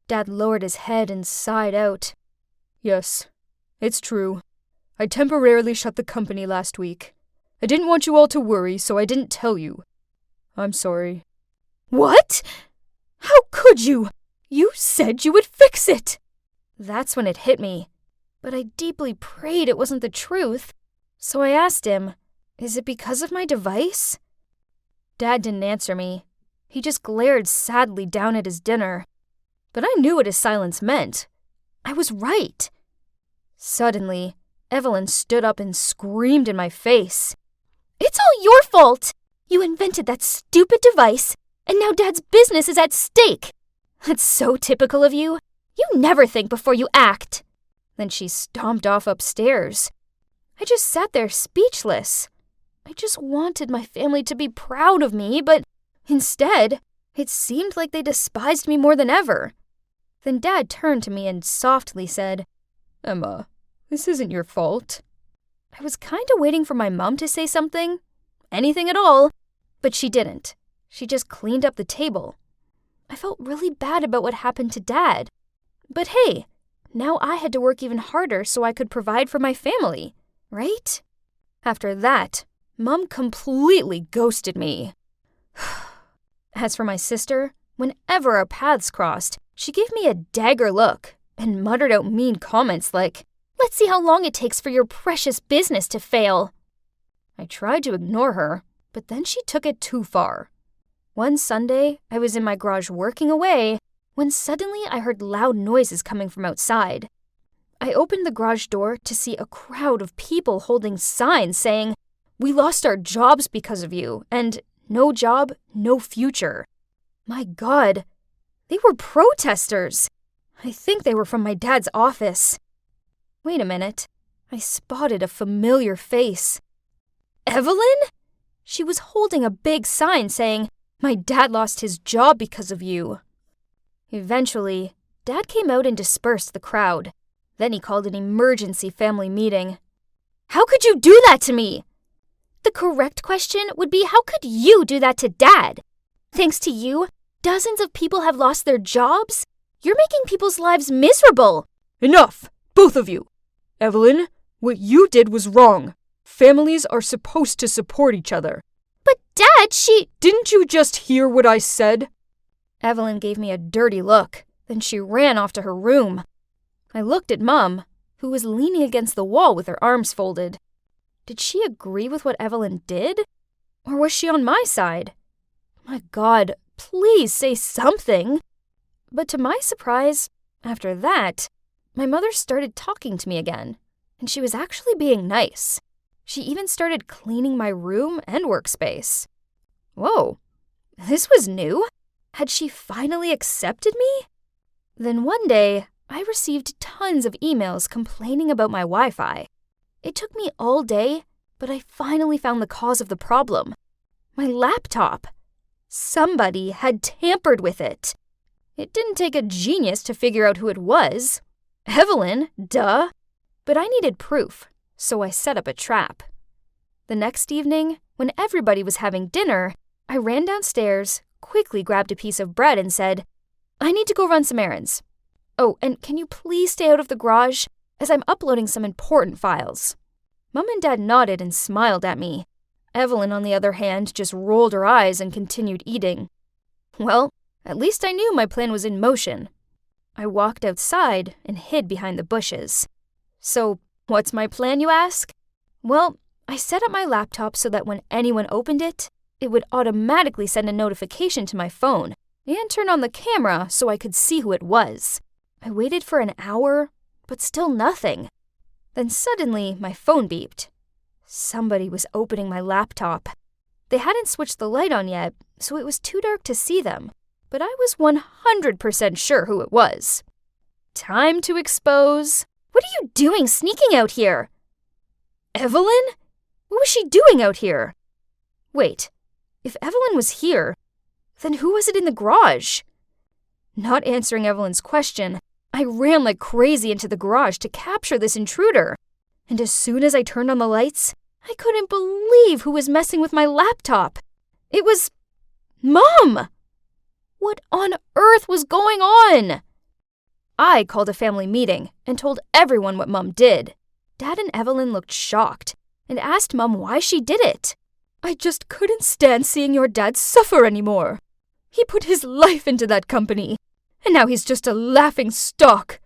Dad lowered his head and sighed out. Yes, it's true. I temporarily shut the company last week. I didn't want you all to worry, so I didn't tell you. I'm sorry. What? How could you? You said you would fix it! That's when it hit me. But I deeply prayed it wasn't the truth. So I asked him, is it because of my device? Dad didn't answer me. He just glared sadly down at his dinner. But I knew what his silence meant. I was right. Suddenly, Evelyn stood up and screamed in my face. It's all your fault! You invented that stupid device, and now Dad's business is at stake! That's so typical of you. You never think before you act. Then she stomped off upstairs. I just sat there speechless. I just wanted my family to be proud of me, but instead, It seemed like they despised me more than ever. Then Dad turned to me and softly said, Emma, this isn't your fault. I was kind of waiting for my mom to say something. Anything at all. But she didn't. She just cleaned up the table. I felt really bad about what happened to Dad. But hey, now I had to work even harder so I could provide for my family, right? After that, Mom completely ghosted me. As for my sister, whenever our paths crossed, she gave me a dagger look and muttered out mean comments like, "Let's see how long it takes for your precious business to fail." I tried to ignore her, but then she took it too far. One Sunday, I was in my garage working away when suddenly I heard loud noises coming from outside. I opened the garage door to see a crowd of people holding signs saying, "We lost our jobs because of you," and "No job, no future." My God, they were protesters. I think they were from my dad's office. Wait a minute. I spotted a familiar face. Evelyn? She was holding a big sign saying, "My dad lost his job because of you." Eventually, Dad came out and dispersed the crowd. Then he called an emergency family meeting. "How could you do that to me?" The correct question would be, how could you do that to Dad? Thanks to you, dozens of people have lost their jobs. You're making people's lives miserable. Enough, both of you. Evelyn, what you did was wrong. Families are supposed to support each other. But Dad, Didn't you just hear what I said? Evelyn gave me a dirty look. Then she ran off to her room. I looked at Mom, who was leaning against the wall with her arms folded. Did she agree with what Evelyn did? Or was she on my side? My God, please say something. But to my surprise, after that, my mother started talking to me again, and she was actually being nice. She even started cleaning my room and workspace. Whoa, this was new. Had she finally accepted me? Then one day, I received tons of emails complaining about my Wi-Fi. It took me all day, but I finally found the cause of the problem. My laptop. Somebody had tampered with it. It didn't take a genius to figure out who it was. Evelyn, duh. But I needed proof, so I set up a trap. The next evening, when everybody was having dinner, I ran downstairs, quickly grabbed a piece of bread and said, "I need to go run some errands. Oh, and can you please stay out of the garage, as I'm uploading some important files?" Mom and Dad nodded and smiled at me. Evelyn, on the other hand, just rolled her eyes and continued eating. Well, at least I knew my plan was in motion. I walked outside and hid behind the bushes. So, what's my plan, you ask? Well, I set up my laptop so that when anyone opened it, it would automatically send a notification to my phone and turn on the camera so I could see who it was. I waited for an hour, but still nothing. Then suddenly, my phone beeped. Somebody was opening my laptop. They hadn't switched the light on yet, so it was too dark to see them, but I was 100% sure who it was. Time to expose. What are you doing sneaking out here? Evelyn? What was she doing out here? Wait, if Evelyn was here, then who was it in the garage? Not answering Evelyn's question, I ran like crazy into the garage to capture this intruder. And as soon as I turned on the lights, I couldn't believe who was messing with my laptop. It was Mom! What on earth was going on? I called a family meeting and told everyone what Mom did. Dad and Evelyn looked shocked and asked Mom why she did it. "I just couldn't stand seeing your dad suffer anymore. He put his life into that company, and now he's just a laughing stock.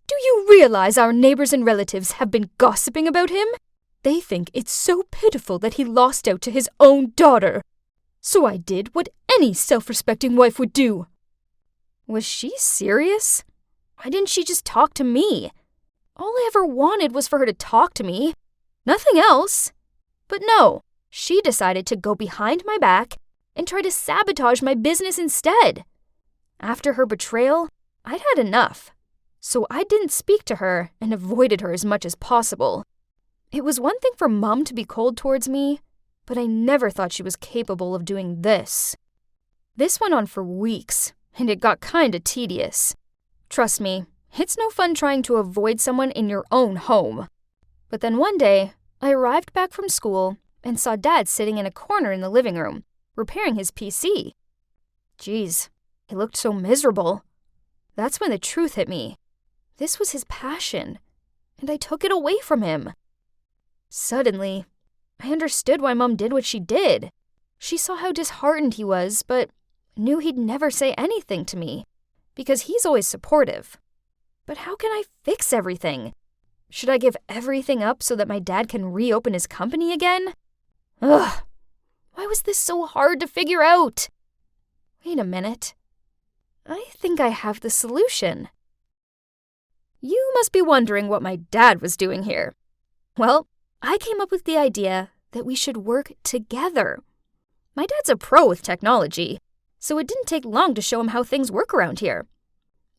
Do you realize our neighbors and relatives have been gossiping about him? They think it's so pitiful that he lost out to his own daughter. So I did what any self-respecting wife would do." Was she serious? Why didn't she just talk to me? All I ever wanted was for her to talk to me. Nothing else. But no, she decided to go behind my back and try to sabotage my business instead. After her betrayal, I'd had enough. So I didn't speak to her and avoided her as much as possible. It was one thing for Mom to be cold towards me, but I never thought she was capable of doing this. This went on for weeks, and it got kinda tedious. Trust me, it's no fun trying to avoid someone in your own home. But then one day, I arrived back from school and saw Dad sitting in a corner in the living room, repairing his PC. Jeez, he looked so miserable. That's when the truth hit me. This was his passion, and I took it away from him. Suddenly, I understood why Mom did what she did. She saw how disheartened he was, but knew he'd never say anything to me, because he's always supportive. But how can I fix everything? Should I give everything up so that my dad can reopen his company again? Ugh, why was this so hard to figure out? Wait a minute. I think I have the solution. You must be wondering what my dad was doing here. Well, I came up with the idea that we should work together. My dad's a pro with technology, so it didn't take long to show him how things work around here.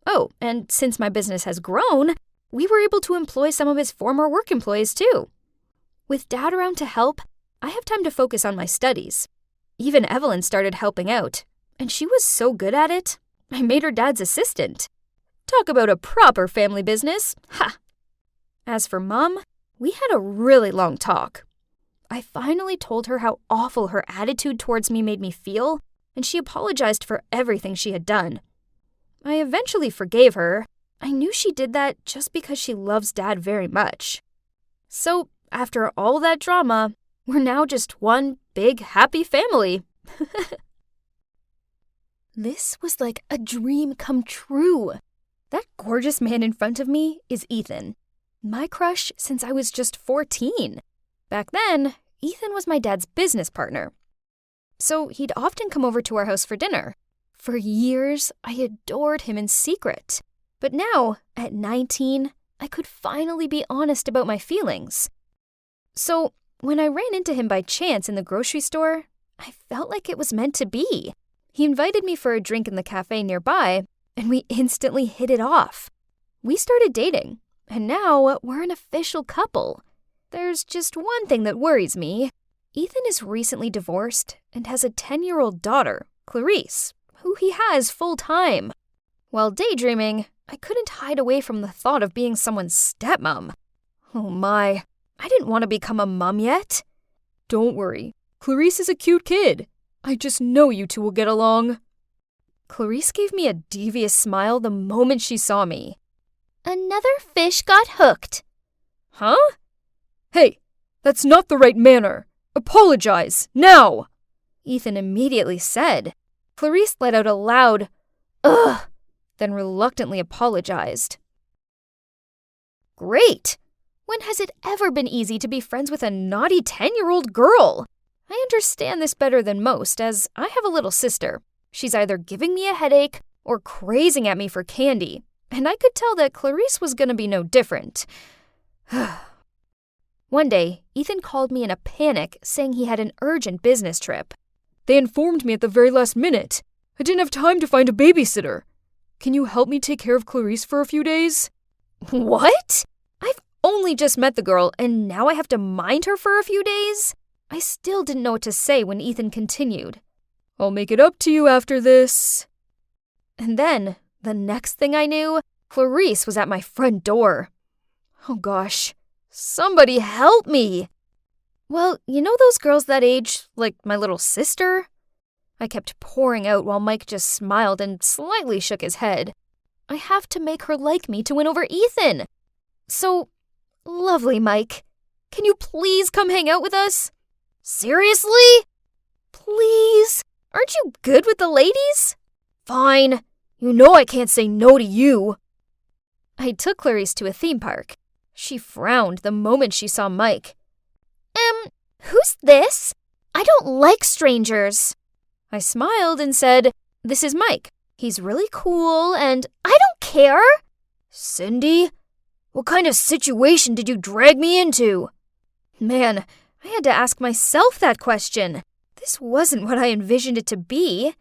Oh, and since my business has grown, we were able to employ some of his former work employees too. With Dad around to help, I have time to focus on my studies. Even Evelyn started helping out, and she was so good at it, I made her Dad's assistant. Talk about a proper family business, ha! As for Mom, we had a really long talk. I finally told her how awful her attitude towards me made me feel, and she apologized for everything she had done. I eventually forgave her. I knew she did that just because she loves Dad very much. So, after all that drama, we're now just one big happy family. This was like a dream come true. That gorgeous man in front of me is Ethan, my crush since I was just 14. Back then, Ethan was my dad's business partner. So he'd often come over to our house for dinner. For years, I adored him in secret. But now, at 19, I could finally be honest about my feelings. So, when I ran into him by chance in the grocery store, I felt like it was meant to be. He invited me for a drink in the cafe nearby, and we instantly hit it off. We started dating, and now we're an official couple. There's just one thing that worries me. Ethan is recently divorced and has a 10-year-old daughter, Clarice, who he has full-time. While daydreaming, I couldn't hide away from the thought of being someone's stepmom. Oh my, I didn't want to become a mom yet. Don't worry, Clarice is a cute kid. I just know you two will get along. Clarice gave me a devious smile the moment she saw me. Another fish got hooked. Huh? Hey, that's not the right manner. Apologize, now! Ethan immediately said. Clarice let out a loud, ugh, then reluctantly apologized. Great! When has it ever been easy to be friends with a naughty 10-year-old girl? I understand this better than most, as I have a little sister. She's either giving me a headache or crazing at me for candy, and I could tell that Clarice was gonna be no different. One day, Ethan called me in a panic, saying he had an urgent business trip. They informed me at the very last minute. I didn't have time to find a babysitter. Can you help me take care of Clarice for a few days? What? I've only just met the girl, and now I have to mind her for a few days? I still didn't know what to say when Ethan continued. I'll make it up to you after this. And then, the next thing I knew, Clarice was at my front door. Oh gosh, somebody help me! Well, you know those girls that age, like my little sister? I kept pouring out while Mike just smiled and slightly shook his head. I have to make her like me to win over Ethan. So, lovely Mike, can you please come hang out with us? Seriously? Please? Aren't you good with the ladies? Fine. You know I can't say no to you. I took Clarice to a theme park. She frowned the moment she saw Mike. Who's this? I don't like strangers. I smiled and said, This is Mike. He's really cool and I don't care. Cindy? What kind of situation did you drag me into? Man, I had to ask myself that question. This wasn't what I envisioned it to be.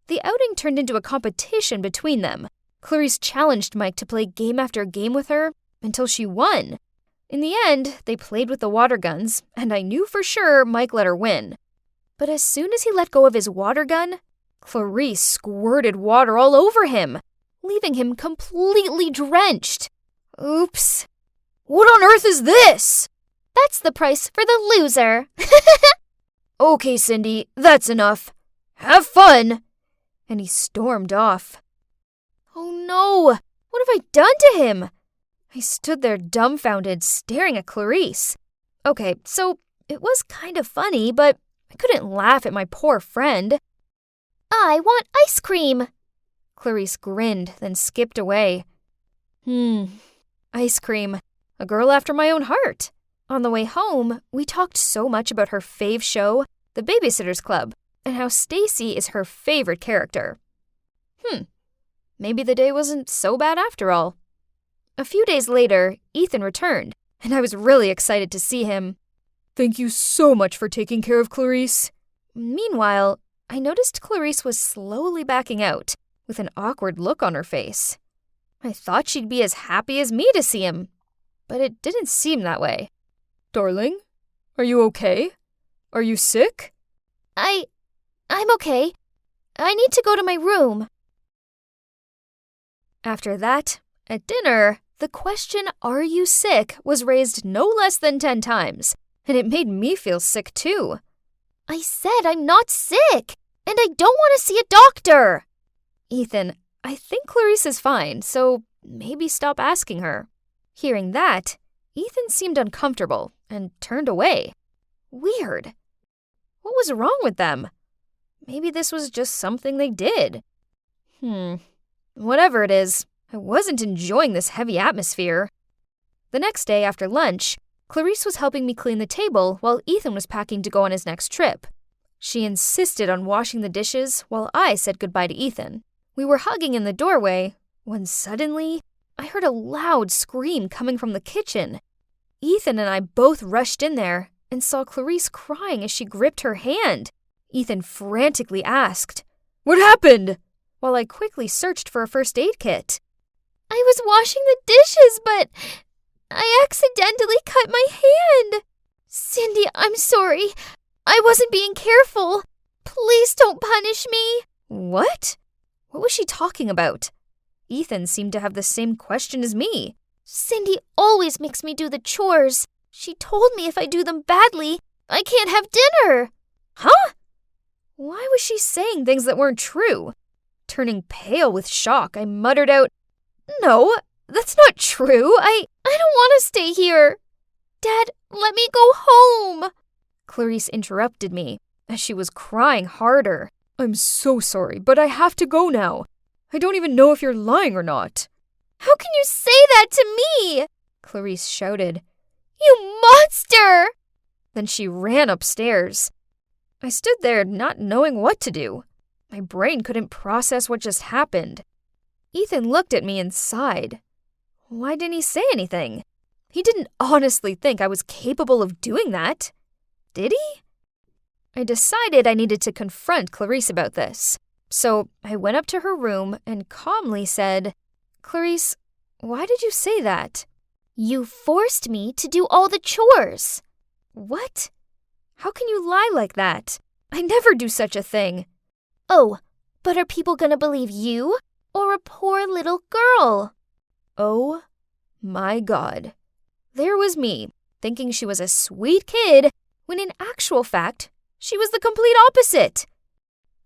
The outing turned into a competition between them. Clarice challenged Mike to play game after game with her until she won. In the end, they played with the water guns, and I knew for sure Mike let her win. But as soon as he let go of his water gun, Clarice squirted water all over him, leaving him completely drenched. Oops. What on earth is this? That's the price for the loser. Okay, Cindy, that's enough. Have fun. And he stormed off. Oh no! What have I done to him? I stood there dumbfounded, staring at Clarice. Okay, so it was kind of funny, but I couldn't laugh at my poor friend. I want ice cream. Clarice grinned, then skipped away. Ice cream. A girl after my own heart. On the way home, we talked so much about her fave show, The Babysitter's Club, and how Stacy is her favorite character. Maybe the day wasn't so bad after all. A few days later, Ethan returned, and I was really excited to see him. Thank you so much for taking care of Clarice. Meanwhile, I noticed Clarice was slowly backing out, with an awkward look on her face. I thought she'd be as happy as me to see him, but it didn't seem that way. Darling, are you okay? Are you sick? I'm okay. I need to go to my room. After that, at dinner, the question, "Are you sick?" was raised no less than 10 times, and it made me feel sick too. I said I'm not sick, and I don't want to see a doctor. Ethan, I think Clarice is fine, so maybe stop asking her. Hearing that, Ethan seemed uncomfortable and turned away. Weird. What was wrong with them? Maybe this was just something they did. Whatever it is, I wasn't enjoying this heavy atmosphere. The next day after lunch, Clarice was helping me clean the table while Ethan was packing to go on his next trip. She insisted on washing the dishes while I said goodbye to Ethan. We were hugging in the doorway when suddenly I heard a loud scream coming from the kitchen. Ethan and I both rushed in there and saw Clarice crying as she gripped her hand. Ethan frantically asked, "What happened?" while I quickly searched for a first aid kit. I was washing the dishes, but I accidentally cut my hand. Cindy, I'm sorry. I wasn't being careful. Please don't punish me. What? What was she talking about? Ethan seemed to have the same question as me. Cindy always makes me do the chores. She told me if I do them badly, I can't have dinner. Huh? Why was she saying things that weren't true? Turning pale with shock, I muttered out, "No, that's not true. I don't want to stay here. Dad, let me go home." Clarice interrupted me as she was crying harder. I'm so sorry, but I have to go now. I don't even know if you're lying or not. How can you say that to me? Clarice shouted. You monster! Then she ran upstairs. I stood there not knowing what to do. My brain couldn't process what just happened. Ethan looked at me and sighed. Why didn't he say anything? He didn't honestly think I was capable of doing that. Did he? I decided I needed to confront Clarice about this. So I went up to her room and calmly said, "Clarice, why did you say that?" You forced me to do all the chores. What? How can you lie like that? I never do such a thing. Oh, but are people gonna believe you or a poor little girl? Oh my God. There was me, thinking she was a sweet kid, when in actual fact, she was the complete opposite.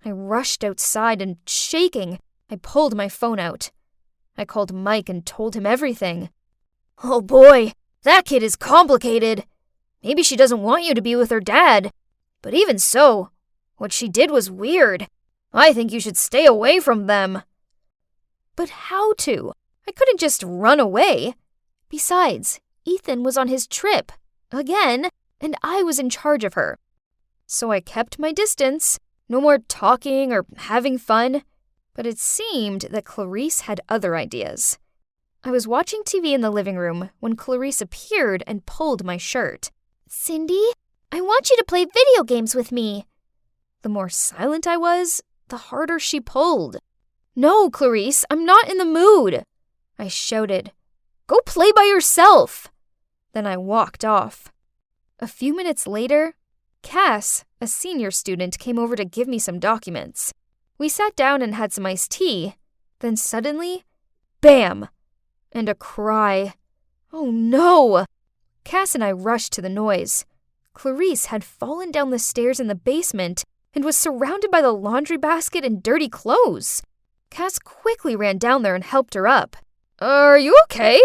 I rushed outside and, shaking, I pulled my phone out. I called Mike and told him everything. "Oh boy, that kid is complicated. Maybe she doesn't want you to be with her dad. But even so, what she did was weird. I think you should stay away from them." But how to? I couldn't just run away. Besides, Ethan was on his trip, again, and I was in charge of her. So I kept my distance, no more talking or having fun. But it seemed that Clarice had other ideas. I was watching TV in the living room when Clarice appeared and pulled my shirt. Cindy, I want you to play video games with me. The more silent I was, the harder she pulled. "No, Clarice, I'm not in the mood," I shouted. "Go play by yourself." Then I walked off. A few minutes later, Cass, a senior student, came over to give me some documents. We sat down and had some iced tea. Then suddenly, bam! And a cry. Oh no! Cass and I rushed to the noise. Clarice had fallen down the stairs in the basement and was surrounded by the laundry basket and dirty clothes. Cass quickly ran down there and helped her up. Are you okay?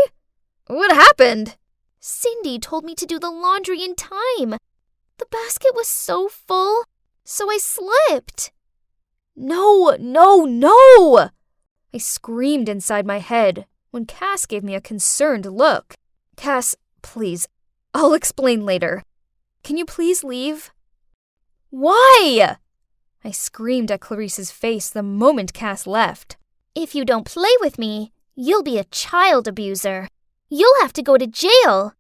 What happened? Cindy told me to do the laundry in time. The basket was so full, so I slipped. No, no, no! I screamed inside my head when Cass gave me a concerned look. Cass, please, I'll explain later. Can you please leave? Why? I screamed at Clarice's face the moment Cass left. If you don't play with me, you'll be a child abuser. You'll have to go to jail.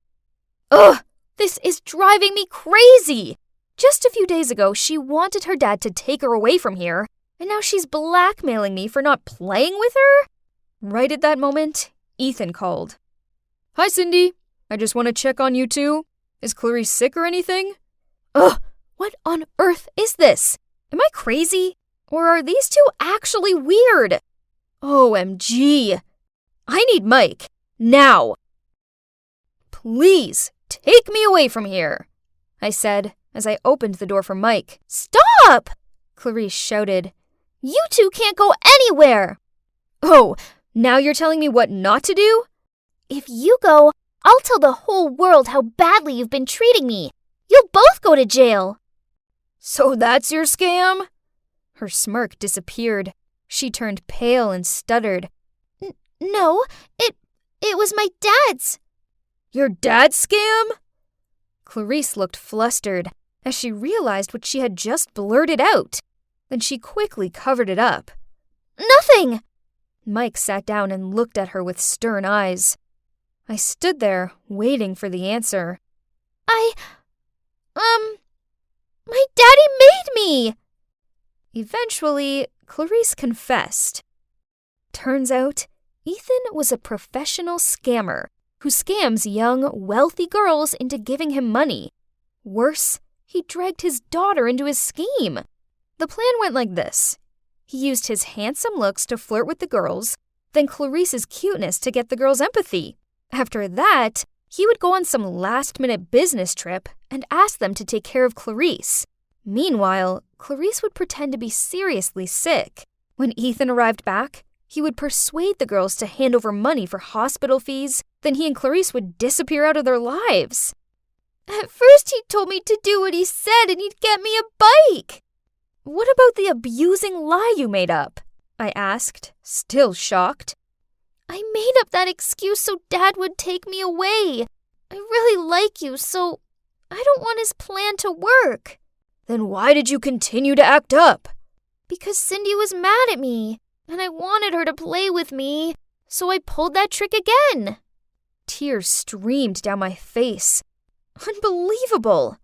Ugh, this is driving me crazy. Just a few days ago, she wanted her dad to take her away from here, and now she's blackmailing me for not playing with her? Right at that moment, Ethan called. Hi, Cindy. I just want to check on you two. Is Clarice sick or anything? Ugh, what on earth is this? Am I crazy? Or are these two actually weird? OMG. I need Mike. Now. Please, take me away from here, I said as I opened the door for Mike. Stop! Clarice shouted. You two can't go anywhere. Oh, now you're telling me what not to do? If you go, I'll tell the whole world how badly you've been treating me. You'll both go to jail. So that's your scam? Her smirk disappeared. She turned pale and stuttered. No, it was my dad's. Your dad's scam? Clarice looked flustered as she realized what she had just blurted out. Then she quickly covered it up. Nothing! Mike sat down and looked at her with stern eyes. I stood there, waiting for the answer. My daddy made me! Eventually, Clarice confessed. Turns out, Ethan was a professional scammer who scams young, wealthy girls into giving him money. Worse, he dragged his daughter into his scheme. The plan went like this. He used his handsome looks to flirt with the girls, then Clarice's cuteness to get the girls' empathy. After that, he would go on some last-minute business trip and ask them to take care of Clarice. Meanwhile, Clarice would pretend to be seriously sick. When Ethan arrived back, he would persuade the girls to hand over money for hospital fees, then he and Clarice would disappear out of their lives. At first he told me to do what he said and he'd get me a bike. What about the abusing lie you made up? I asked, still shocked. I made up that excuse so Dad would take me away. I really like you, so I don't want his plan to work. Then why did you continue to act up? Because Cindy was mad at me, and I wanted her to play with me, so I pulled that trick again. Tears streamed down my face. Unbelievable!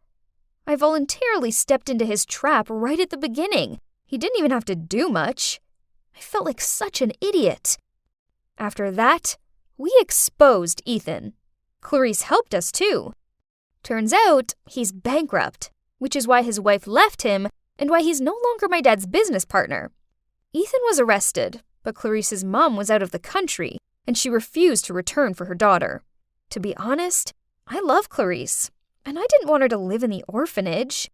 I voluntarily stepped into his trap right at the beginning. He didn't even have to do much. I felt like such an idiot. After that, we exposed Ethan. Clarice helped us too. Turns out he's bankrupt, which is why his wife left him and why he's no longer my dad's business partner. Ethan was arrested, but Clarice's mom was out of the country, and she refused to return for her daughter. To be honest, I love Clarice, and I didn't want her to live in the orphanage.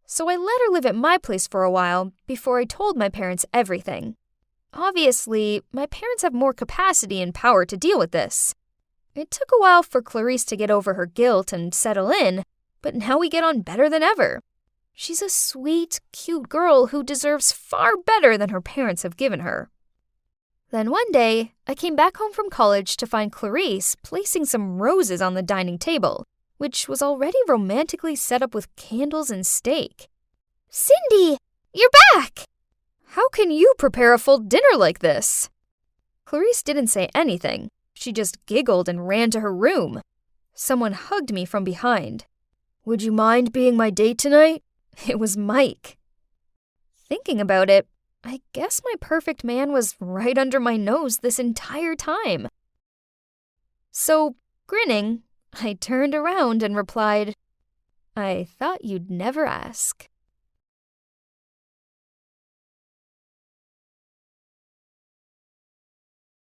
So I let her live at my place for a while before I told my parents everything. Obviously, my parents have more capacity and power to deal with this. It took a while for Clarice to get over her guilt and settle in, but now we get on better than ever. She's a sweet, cute girl who deserves far better than her parents have given her. Then one day, I came back home from college to find Clarice placing some roses on the dining table, which was already romantically set up with candles and steak. Cindy, you're back! How can you prepare a full dinner like this? Clarice didn't say anything. She just giggled and ran to her room. Someone hugged me from behind. Would you mind being my date tonight? It was Mike. Thinking about it, I guess my perfect man was right under my nose this entire time. So, grinning, I turned around and replied, I thought you'd never ask.